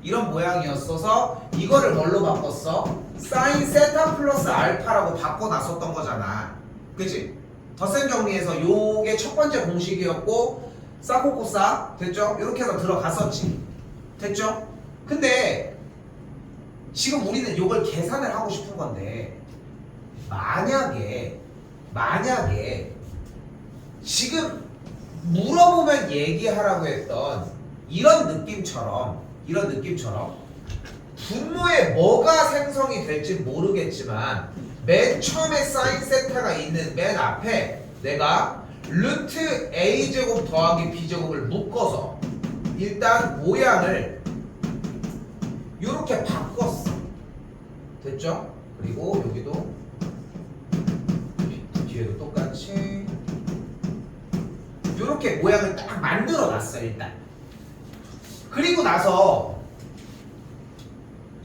이런 모양이었어서 이거를 뭘로 바꿨어? 사인 세타 플러스 알파라고 바꿔놨었던 거잖아. 그치? 덧셈 정리해서 요게 첫 번째 공식이었고, 사코코사 됐죠? 이렇게 해서 들어갔었지. 됐죠? 근데 지금 우리는 요걸 계산을 하고 싶은 건데, 만약에 지금 물어보면 얘기하라고 했던 이런 느낌처럼 분모에 뭐가 생성이 될지 모르겠지만 맨 처음에 사인 세타가 있는 맨 앞에 내가 루트 A 제곱 더하기 B 제곱을 묶어서 일단 모양을 이렇게 바꿨어. 됐죠? 그리고 여기도 뒤에도 똑같이 이렇게 모양을 딱 만들어 놨어. 일단 그리고 나서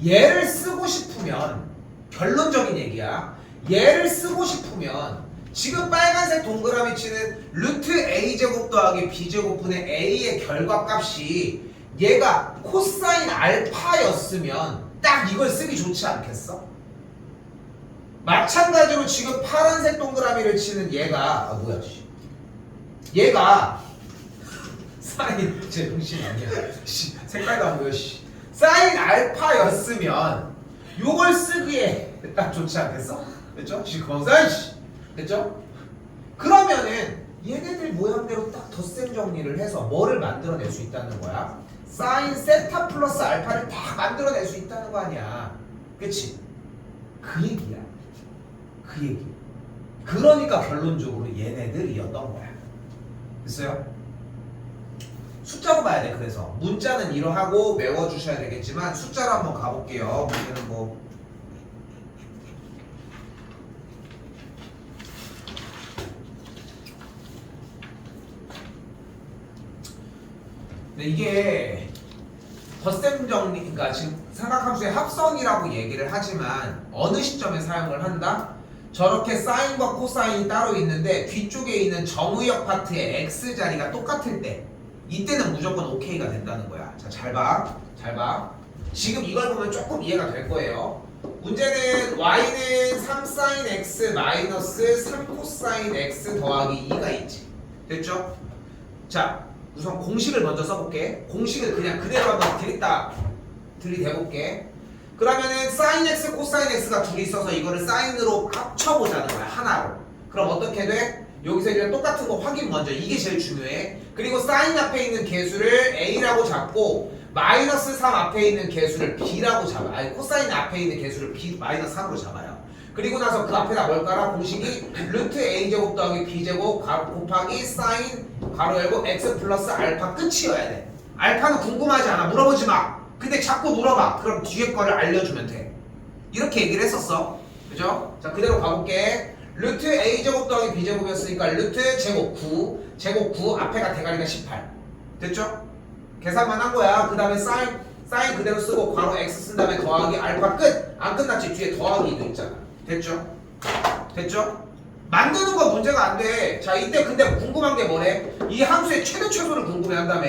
얘를 쓰고 싶으면, 결론적인 얘기야, 얘를 쓰고 싶으면 지금 빨간색 동그라미 치는 루트 A 제곱 더하기 B 제곱분의 A의 결과값이 얘가 코사인 알파였으면 딱 이걸 쓰기 좋지 않겠어? 마찬가지로 지금 파란색 동그라미를 치는 얘가 얘가 사인, 제 정신 아니야. 색깔도 안 보여. 사인 알파였으면 요걸 쓰기에 딱 좋지 않겠어? 그렇죠? 그만사. 됐죠? 그러면은 얘네들 모양대로 딱 덧셈 정리를 해서 뭐를 만들어낼 수 있다는 거야? 사인 세타 플러스 알파를 딱 만들어낼 수 있다는 거 아니야. 그치? 그 얘기야. 그 얘기. 그러니까 결론적으로 얘네들이었던 거야. 됐어요? 숫자로 봐야 돼. 그래서 문자는 이러하고 외워주셔야 되겠지만 숫자로 한번 가볼게요. 문제는 뭐 근데 이게 덧셈 정리, 그러니까 지금 삼각함수의 합성이라고 얘기를 하지만 어느 시점에 사용을 한다? 저렇게 사인과 코사인이 따로 있는데 뒤쪽에 있는 정의역 파트의 x 자리가 똑같을 때 이때는 무조건 OK가 된다는 거야. 자, 잘 봐. 잘 봐. 지금 이걸 보면 조금 이해가 될 거예요. 문제는 y는 3sin x 마이너스 3코사인 x 더하기 2가 있지. 됐죠? 자, 우선 공식을 먼저 써볼게. 공식을 그냥 그대로 한번 들이대볼게. 그러면은 sin x, 코사인 x가 둘이 있어서 이거를 사인으로 합쳐보자는 거야. 하나로. 그럼 어떻게 돼? 여기서 그냥 똑같은 거 확인 먼저. 이게 제일 중요해. 그리고 사인 앞에 있는 개수를 a라고 잡고 마이너스 3 앞에 있는 개수를 b라고 잡아. 아니 코사인 앞에 있는 개수를 b 마이너스 3으로 잡아요. 그리고 나서 그 앞에다 뭘 깔아? 공식이 루트 a제곱 더하기 b제곱 곱하기 사인 가로 열고 x 플러스 알파 끝이어야 돼. 알파는 궁금하지 않아. 물어보지 마. 근데 자꾸 물어봐. 그럼 뒤에 거를 알려주면 돼. 이렇게 얘기를 했었어. 그죠? 자, 그대로 가볼게. 루트 a제곱 더하기 b제곱이었으니까 루트 제곱 9 제곱 9 앞에가 대가리가 18 됐죠? 계산만 한 거야. 그 다음에 사인 그대로 쓰고 괄호 x 쓴 다음에 더하기 알파 끝. 안 끝났지? 뒤에 더하기 2도 있잖아. 됐죠? 됐죠? 만드는 건 문제가 안 돼. 자, 이때 근데 궁금한 게 뭐래? 이 함수의 최대 최소를 궁금해 한다며.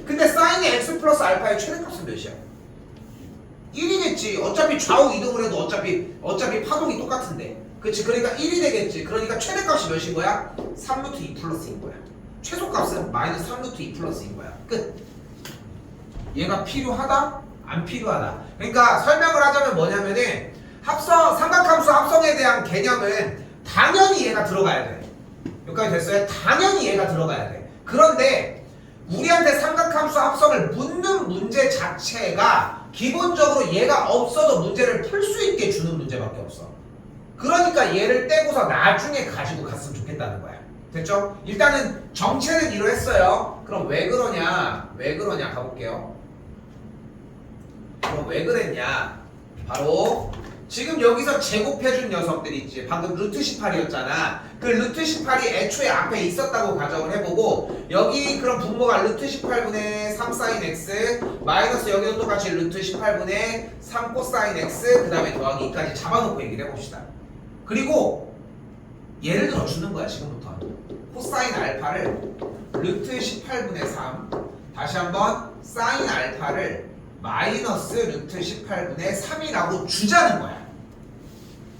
근데 사인의 x 플러스 알파의 최대값은 몇이야? 1이겠지. 어차피 좌우 이동을 해도 어차피 파동이 똑같은데. 그치? 그러니까 1이 되겠지. 그러니까 최대값이 몇인 거야? 3루트 2 플러스인 거야. 최소값은 마이너스 3루트 2 플러스인 거야. 끝. 얘가 필요하다? 안 필요하다. 그러니까 설명을 하자면 뭐냐면은 삼각함수 합성에 대한 개념은 당연히 얘가 들어가야 돼. 여기까지 됐어요? 당연히 얘가 들어가야 돼. 그런데 우리한테 삼각함수 합성을 묻는 문제 자체가 기본적으로 얘가 없어도 문제를 풀 수 있게 주는 문제밖에 없어. 그러니까 얘를 떼고서 나중에 가지고 갔으면 좋겠다는 거야. 됐죠? 일단은 정체는 이러했어요. 그럼 왜 그러냐? 왜 그러냐? 가볼게요. 그럼 왜 그랬냐? 바로 지금 여기서 제곱해준 녀석들이 있지. 방금 루트 18이었잖아. 그 루트 18이 애초에 앞에 있었다고 가정을 해보고 여기 그럼 분모가 루트 18분의 3 사인 x 마이너스 여기도 똑같이 루트 18분의 3 코사인 x 그 다음에 더하기 2까지 잡아놓고 얘기를 해봅시다. 그리고 예를 들어 주는 거야. 지금부터 코사인 알파를 루트 18분의 3 다시 한번 사인 알파를 마이너스 루트 18분의 3이라고 주자는 거야.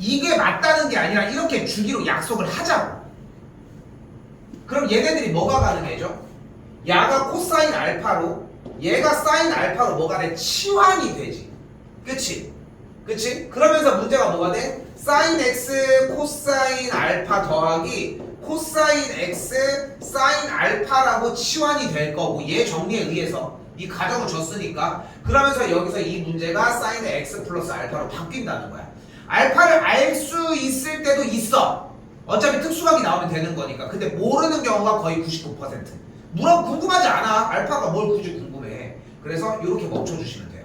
이게 맞다는 게 아니라 이렇게 주기로 약속을 하자고. 그럼 얘네들이 뭐가 가능해져? 야가 코사인 알파로 얘가 사인 알파로 뭐가 돼? 치환이 되지. 그치? 그치? 그러면서 문제가 뭐가 돼? 사인 x 코사인 알파 더하기 코사인 x 사인 알파라고 치환이 될 거고 얘 정리에 의해서 이 가정을 줬으니까 그러면서 여기서 이 문제가 사인의 x 플러스 알파로 바뀐다는 거야. 알파를 알 수 있을 때도 있어. 어차피 특수각이 나오면 되는 거니까. 근데 모르는 경우가 거의 99%. 궁금하지 않아. 알파가 뭘 굳이 궁금해. 그래서 이렇게 멈춰주시면 돼요.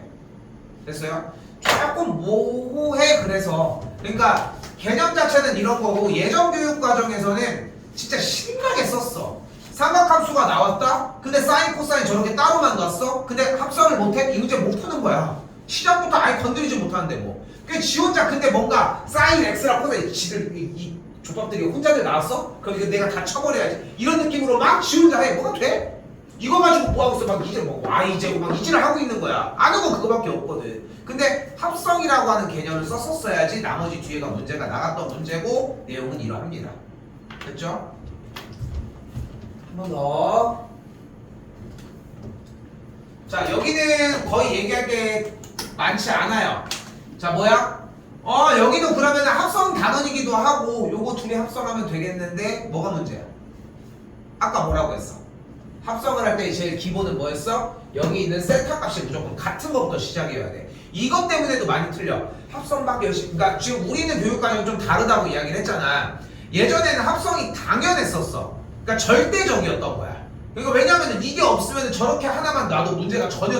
됐어요? 조금 모호해. 그러니까 개념 자체는 이런 거고 예전 교육 과정에서는 진짜 신나게 썼어. 삼각함수가 나왔다? 근데 사인 코사인 저렇게 따로만 놨어? 근데 합성을 못해? 이 문제 못 푸는 거야. 시작부터 아예 건드리지 못하는데 뭐. 그 지 혼자 근데 뭔가 사인 x랑 코사인 지들 이 조밥들이 혼자들 나왔어? 그럼 이거 내가 다 쳐버려야지. 이런 느낌으로 막 지 혼자 해. 뭐가 돼? 이거 가지고 뭐하고 있어? 막 이제 뭐 y제곱 막 이질을 하고 있는 거야. 아는 건 그거밖에 없거든. 근데 합성이라고 하는 개념을 썼었어야지 나머지 뒤에가 문제가 나갔던 문제고 내용은 이러합니다. 됐죠? 한 번 더. 자, 여기는 거의 얘기할 게 많지 않아요. 자, 뭐야? 여기도 그러면 합성 단원이기도 하고 요거 둘이 합성하면 되겠는데 뭐가 문제야? 아까 뭐라고 했어? 합성을 할 때 제일 기본은 뭐였어? 여기 있는 셀타 값이 무조건 같은 것부터 시작해야 돼. 이것 때문에도 많이 틀려. 합성밖에 그러니까 지금 우리 있는 교육과정이 좀 다르다고 이야기를 했잖아. 예전에는 합성이 당연했었어. 그러니까 절대적이었던 거야. 그러니까 왜냐면 이게 없으면 저렇게 하나만 놔도 문제가 전혀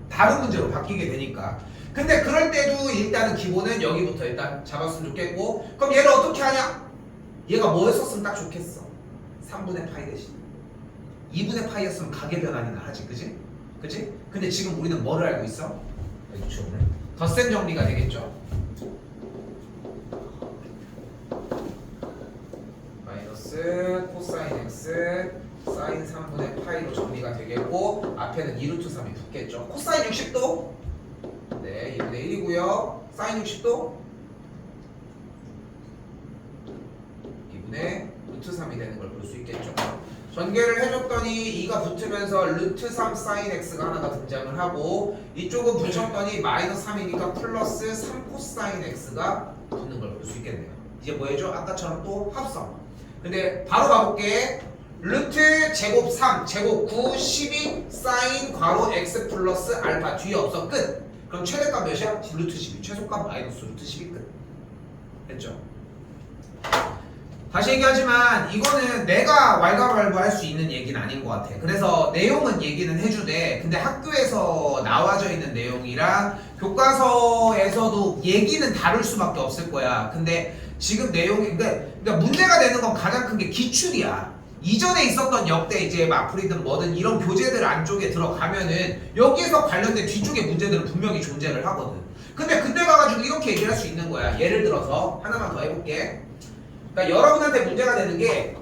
다른 문제로 바뀌게 되니까. 근데 그럴 때도 일단은 기본은 여기부터 일단 잡았으면 좋겠고, 그럼 얘를 어떻게 하냐? 얘가 뭐였었으면 딱 좋겠어. 3분의 파이 대신 2분의 파이였으면 가계변환이나 하지, 그지? 그지? 근데 지금 우리는 뭐를 알고 있어? 덧셈 정리가 되겠죠. 마이너스 코사인 x 사인 3분의 파이로 정리가 되겠고, 앞에는 2루트 3이 붙겠죠. 코사인 60도 네 2분의 1이고요. 사인 60도 2분의 루트 3이 되는 걸 볼 수 있겠죠. 전개를 해줬더니 2가 붙으면서 루트 3 사인 x가 하나가 등장을 하고, 이쪽은 붙였더니 마이너스 3이니까 플러스 3 코사인 x가 붙는 걸 볼 수 있겠네요. 이제 뭐 해줘? 아까처럼 또 합성. 근데 바로 가볼게. 루트 제곱 3 제곱 9 12 사인 괄호 x 플러스 알파 뒤에 없어. 끝. 그럼 최대값 몇이야? 루트 12. 최소값 마이너스 루트 12 끝. 됐죠? 다시 얘기하지만 이거는 내가 왈가왈부할 수 있는 얘기는 아닌 것 같아. 그래서 내용은 얘기는 해주되, 근데 학교에서 나와져 있는 내용이랑 교과서에서도 얘기는 다룰 수밖에 없을 거야. 근데 지금 내용이 그러니까 문제가 되는 건 가장 큰 게 기출이야. 이전에 있었던 역대 이제 마플이든 뭐든 이런 교재들 안쪽에 들어가면은 여기에서 관련된 뒤쪽의 문제들은 분명히 존재를 하거든. 근데 그때 가가지고 이렇게 얘기를 할 수 있는 거야. 예를 들어서 하나만 더 해볼게. 그러니까 여러분한테 문제가 되는 게,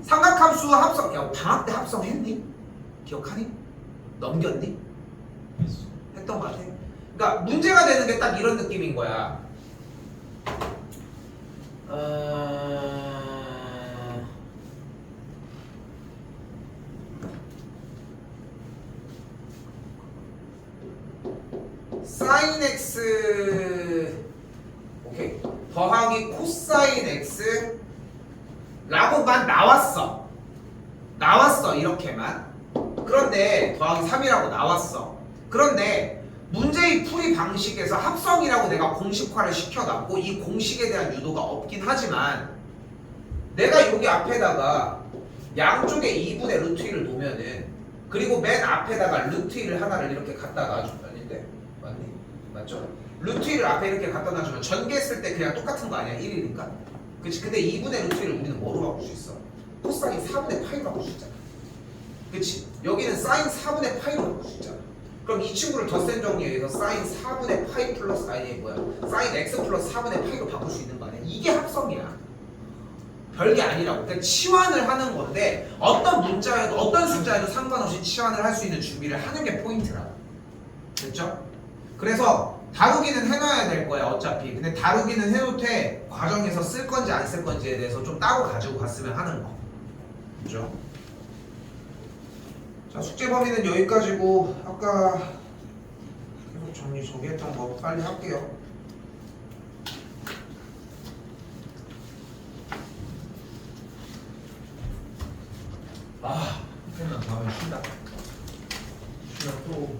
삼각함수 합성, 야 방학 때 합성했니? 기억하니? 넘겼니? 했던 것 같아. 그러니까 문제가 되는 게 딱 이런 느낌인 거야. 사인 x 오케이 더하기 코사인 x 라고만 나왔어 이렇게만. 그런데 더하기 3이라고 나왔어. 그런데 문제의 풀이 방식에서 합성이라고 내가 공식화를 시켜놨고, 이 공식에 대한 유도가 없긴 하지만 내가 여기 앞에다가 양쪽에 2분의 루트 1을 놓으면은, 그리고 맨 앞에다가 루트 1을 하나를 이렇게 갖다 놔주면, 아닌데? 맞니? 맞죠? 루트 1을 앞에 이렇게 갖다 놔주면 전개했을 때 그냥 똑같은 거 아니야? 1이니까. 그치? 근데 2분의 루트 1을 우리는 뭐로 바꿀 수 있어? 코사인 4분의 파이로 바꿀 수 있잖아. 그치? 여기는 사인 4분의 파이로 바꿀 수 있잖아. 그럼 이 친구를 덧셈 정리에 의해서 사인 4분의 파이 플러스, 아니 뭐야, 사인 x 플러스 4분의 파이로 바꿀 수 있는 거 아니야? 이게 합성이야. 별게 아니라고. 그러니까 치환을 하는 건데, 어떤 문자에도 어떤 숫자에도 상관없이 치환을 할 수 있는 준비를 하는 게 포인트라고. 됐죠? 그래서 다루기는 해놔야 될 거야 어차피. 근데 다루기는 해놓되 과정에서 쓸 건지 안 쓸 건지에 대해서 좀 따로 가지고 갔으면 하는 거. 그죠? 자, 숙제 범위는 여기까지고, 아까 계속 정리했던 거 빨리 할게요. 그냥 다음에 쉰다. 쉬다 또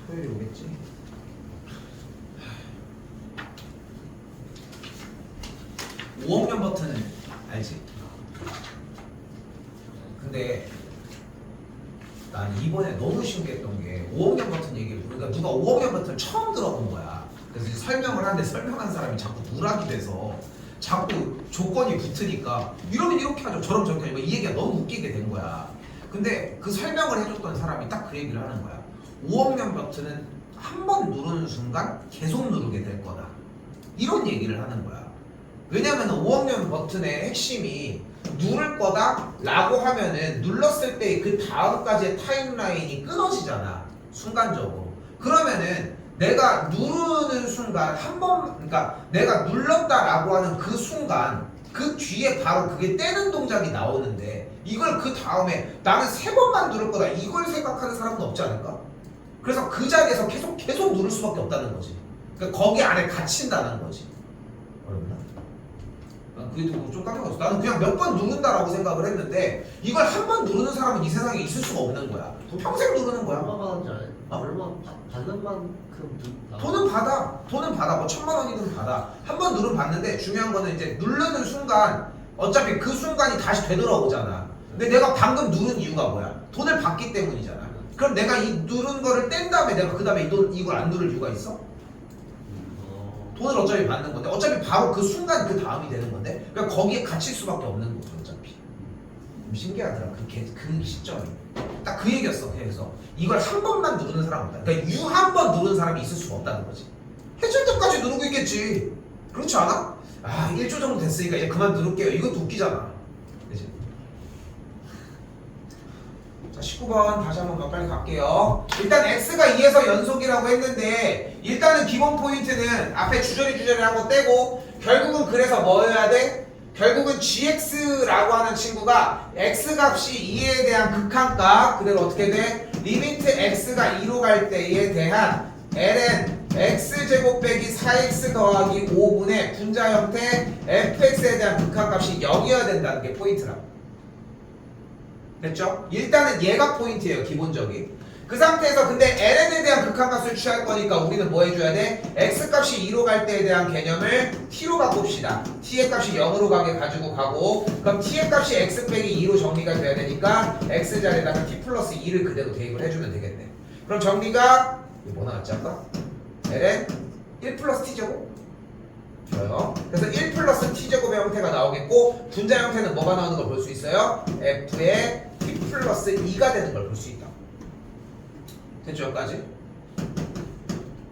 토요일 오겠지? (5억 년) 버튼은 알지? 근데 난 이번에 너무 신기했던 게 5억 년 버튼 얘기를, 그러니까 누가 5억 년 버튼 처음 들어본 거야. 그래서 이제 설명을 하는데 설명한 사람이 자꾸 누락이 돼서 자꾸 조건이 붙으니까 이러면 이렇게 하죠, 저러면 저렇게 하죠. 이 얘기가 너무 웃기게 된 거야. 근데 그 설명을 해줬던 사람이 딱 그 얘기를 하는 거야. 5억 년 버튼은 한 번 누르는 순간 계속 누르게 될 거다, 이런 얘기를 하는 거야. 왜냐면 5억 년 버튼의 핵심이 누를 거다 라고 하면은 눌렀을 때 그 다음까지의 타임라인이 끊어지잖아, 순간적으로. 그러면은 내가 누르는 순간 한 번, 그러니까 내가 눌렀다라고 하는 그 순간 그 뒤에 바로 그게 떼는 동작이 나오는데, 이걸 그 다음에 나는 3번만 누를 거다 이걸 생각하는 사람도 없지 않을까? 그래서 그 자리에서 계속 누를 수밖에 없다는 거지. 그러니까 거기 안에 갇힌다는 거지. 어렵나? 난 그게 좀 깜짝이야. 나는 그냥 몇 번 누른다라고 생각을 했는데, 이걸 한 번 누르는 사람은 이 세상에 있을 수가 없는 거야. 평생 누르는 거야. 얼마 받는지 알아요? 어? 얼마 받는 만큼 돈은 받아. 뭐 1,000만 원이든 받아. 한 번 누르면 받는데, 중요한 거는 이제 누르는 순간 어차피 그 순간이 다시 되돌아오잖아. 근데 내가 방금 누른 이유가 뭐야? 돈을 받기 때문이잖아. 그럼 내가 이 누른 거를 뗀 다음에 내가 그 다음에 이걸 안 누를 이유가 있어? 돈을 어차피 받는 건데 어차피 바로 그 순간 그 다음이 되는 건데 그러니까 거기에 갇힐 수밖에 없는 거죠 어차피. 신기하더라 그 시점이. 딱 그 얘기였어. 그래서 이걸 한 번만 누르는 사람 없다. 그러니까 U 한 번 누르는 사람이 있을 수가 없다는 거지. 해줄 때까지 누르고 있겠지. 그렇지 않아? 아 1조 정도 됐으니까 이제 그만 누를게요. 이것도 웃기잖아. 그치? 자 19번 다시 한번 빨리 갈게요. 일단 X가 2에서 연속이라고 했는데 일단은 기본 포인트는 앞에 주저리 한거 떼고 결국은 그래서 뭐여야 돼? 결국은 gx라고 하는 친구가 x 값이 2에 대한 극한값 그대로 어떻게 돼? 리미트 x가 2로 갈 때에 대한 ln x제곱 빼기 4x 더하기 5분의 분자 형태 fx에 대한 극한값이 0이어야 된다는 게 포인트라고. 됐죠? 일단은 얘가 포인트예요 기본적인. 그 상태에서 근데 ln에 대한 극한값을 취할 거니까 우리는 뭐 해줘야 돼? x값이 2로 갈 때에 대한 개념을 t로 바꿉시다. t의 값이 0으로 가게 가지고 가고 그럼 t의 값이 x 빼기 2로 정리가 돼야 되니까 x 자리에다가 t 플러스 2를 그대로 대입을 해주면 되겠네. 그럼 정리가 뭐 나왔지 아까? ln 1 플러스 t제곱? 좋아요. 그래서 1 플러스 t제곱의 형태가 나오겠고 분자 형태는 뭐가 나오는 걸 볼 수 있어요? f의 t 플러스 2가 되는 걸 볼 수 있다. 됐죠? 여기까지?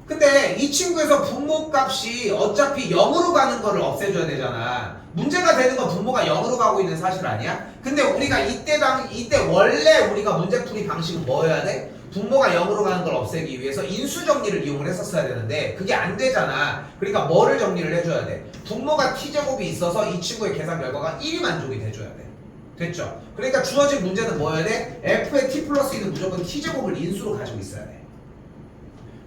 근데 이 친구에서 분모 값이 어차피 0으로 가는 거를 없애줘야 되잖아. 문제가 되는 건 분모가 0으로 가고 있는 사실 아니야? 근데 우리가 이때 원래 우리가 문제풀이 방식은 뭐여야 돼? 분모가 0으로 가는 걸 없애기 위해서 인수 정리를 이용을 했었어야 되는데 그게 안 되잖아. 그러니까 뭐를 정리를 해줘야 돼? 분모가 t제곱이 있어서 이 친구의 계산 결과가 1이 만족이 돼줘야 돼. 됐죠? 그러니까 주어진 문제는 뭐여야 돼? f의 t 플러스 2는 무조건 t제곱을 인수로 가지고 있어야 돼.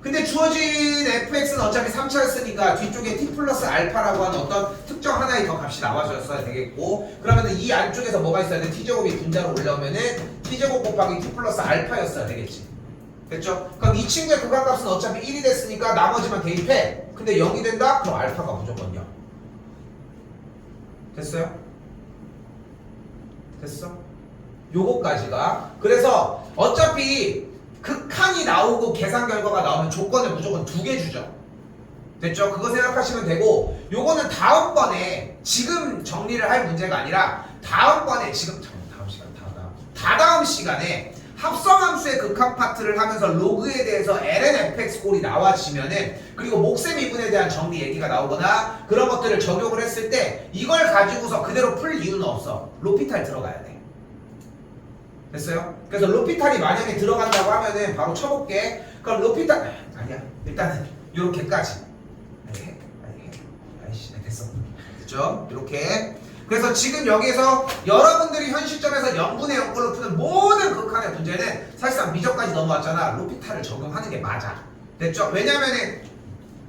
근데 주어진 fx는 어차피 3차였으니까 뒤쪽에 t 플러스 알파라고 하는 어떤 특정 하나의 더 값이 나와줬어야 되겠고 그러면은 이 안쪽에서 뭐가 있어야 돼? t제곱이 분자로 올라오면은 t제곱 곱하기 t 플러스 알파였어야 되겠지. 됐죠? 그럼 이 친구의 극한값은 어차피 1이 됐으니까 나머지만 대입해. 근데 0이 된다? 그럼 알파가 무조건 0. 됐어요? 됐어? 요거까지가. 그래서 어차피 극한이 나오고 계산 결과가 나오면 조건을 무조건 2개 주죠. 됐죠? 그거 생각하시면 되고 요거는 다음번에 지금 정리를 할 문제가 아니라 다음번에 다다음 시간에 합성함수의 극한 파트를 하면서 로그에 대해서 ln fx 꼴이 나와지면은 그리고 목세 미분에 대한 정리 얘기가 나오거나 그런 것들을 적용을 했을 때 이걸 가지고서 그대로 풀 이유는 없어. 로피탈 들어가야 돼. 됐어요? 그래서 로피탈이 만약에 들어간다고 하면은 바로 쳐볼게. 그럼 로피탈 아니야. 일단은 요렇게까지. 됐어. 됐죠? 이렇게. 그래서 지금 여기에서 여러분들이 현 시점에서 0분의 0꼴로 푸는 모든 극한의 문제는 사실상 미적까지 넘어왔잖아. 로피탈을 적용하는 게 맞아. 됐죠?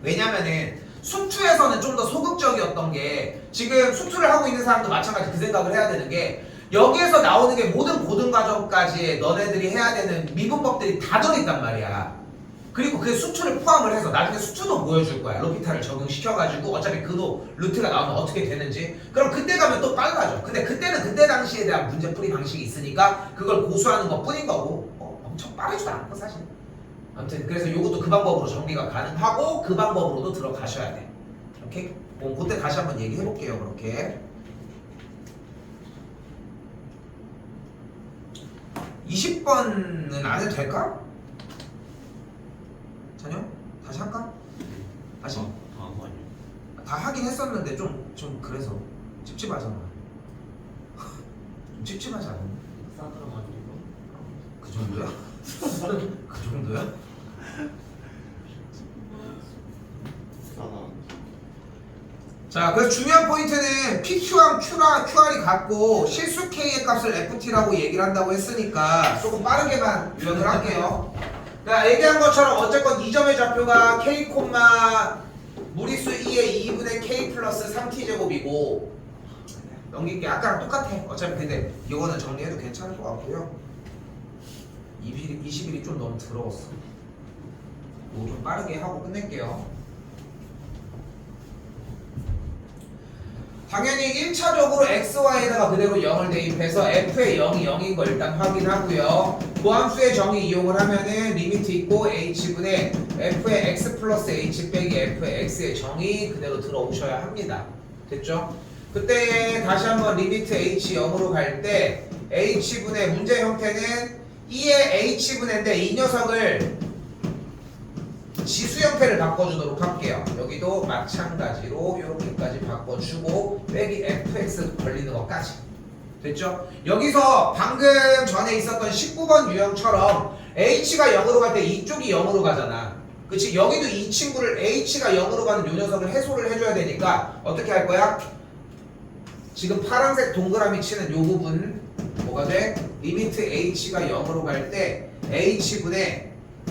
왜냐면은 수투에서는 좀 더 소극적이었던 게 지금 수투를 하고 있는 사람도 마찬가지 그 생각을 해야 되는 게 여기에서 나오는 게 모든 고등과정까지 너네들이 해야 되는 미분법들이 다 들어있단 말이야. 그리고 그 수투를 포함을 해서 나중에 수투도 보여줄 거야. 로피탈을 적용시켜가지고 어차피 그도 루트가 나오면 어떻게 되는지. 그럼 그때 가면 또 빨라져. 근데 그때는 그때 당시에 대한 문제풀이 방식이 있으니까 그걸 고수하는 것 뿐인 거고 엄청 빠르지도 않고 사실. 아무튼 그래서 요것도 그 방법으로 정리가 가능하고 그 방법으로도 들어가셔야 돼. 오케이? 그때 다시 한번 얘기해볼게요. 그렇게 20번은 안 해도 될까? 전혀? 다시 할까? 다시? 다 하긴 했었는데 좀 그래서 찝찝하잖아. 좀 찝찝하지 않아? 싸들어가지고 그 정도야? 그 정도야? 자, 그래서 중요한 포인트는 PQ랑 QR이 같고 실수 K의 값을 FT라고 얘기를 한다고 했으니까 조금 빠르게만 요약을 할게요. 그러니까 얘기한 것처럼 어쨌건 이 점의 좌표가 K, 무리수 2의 2분의 K 플러스 3T제곱이고 넘길게. 아까랑 똑같아. 어차피 근데 이거는 정리해도 괜찮을 것 같고요. 20일이 좀 너무 더러웠어. 이거 좀 빠르게 하고 끝낼게요. 당연히 1차적으로 xy에다가 그대로 0을 대입해서 f의 0이 0인 거 일단 확인하고요. 고함수의 정의 이용을 하면은 리미트 있고 h분의 f의 x 플러스 h 빼기 f의 x의 정의 그대로 들어오셔야 합니다. 됐죠? 그때 다시 한번 리미트 h 0으로 갈 때 h분의 문제 형태는 2의 h분인데 이 녀석을 지수 형태를 바꿔주도록 할게요. 여기도 마찬가지로 이렇게까지 바꿔주고 빼기 fx 걸리는 것까지. 됐죠? 여기서 방금 전에 있었던 19번 유형처럼 h가 0으로 갈 때 이쪽이 0으로 가잖아. 그치? 여기도 이 친구를 h가 0으로 가는 요 녀석을 해소를 해줘야 되니까 어떻게 할 거야? 지금 파란색 동그라미 치는 요 부분 뭐가 돼? 리미트 h가 0으로 갈 때 h분의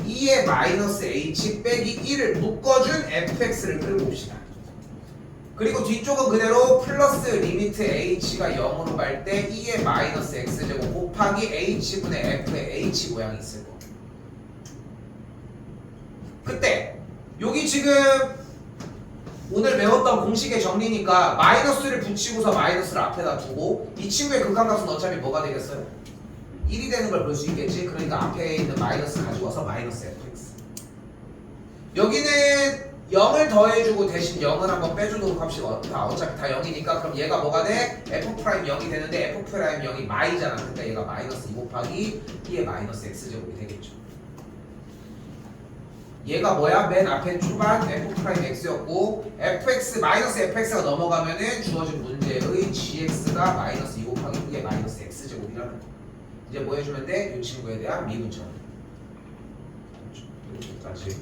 2의 마이너스 h 빼기 1을 묶어준 fx를 끌고 옵시다. 그리고 뒤쪽은 그대로 플러스 리미트 h가 0으로 갈 때 2의 마이너스 x제곱 곱하기 h분의 f의 h 모양이 있을 거. 그때 여기 지금 오늘 배웠던 공식의 정리니까 마이너스를 붙이고서 마이너스를 앞에다 두고 이 친구의 극한값은 어차피 뭐가 되겠어요? 1이 되는 걸 볼 수 있겠지? 그러니까 앞에 있는 마이너스 가지고 와서 마이너스 fx. 여기는 0을 더해주고 대신 0을 한번 빼주도록 합시다. 어차피 다 0이니까 그럼 얘가 뭐가 돼? f'0이 되는데 f'0이 마이잖아. 그러니까 얘가 마이너스 2 곱하기 2의 마이너스 x제곱이 되겠죠. 얘가 뭐야? 맨 앞에 초반 f'x였고 fx 마이너스 fx가 넘어가면은 주어진 문제의 gx가 마이너스 2 곱하기 2의 마이너스 x제곱이라는 거. 이제 뭐 해주면 돼? 이 친구에 대한 미분 처리. 이렇게까지.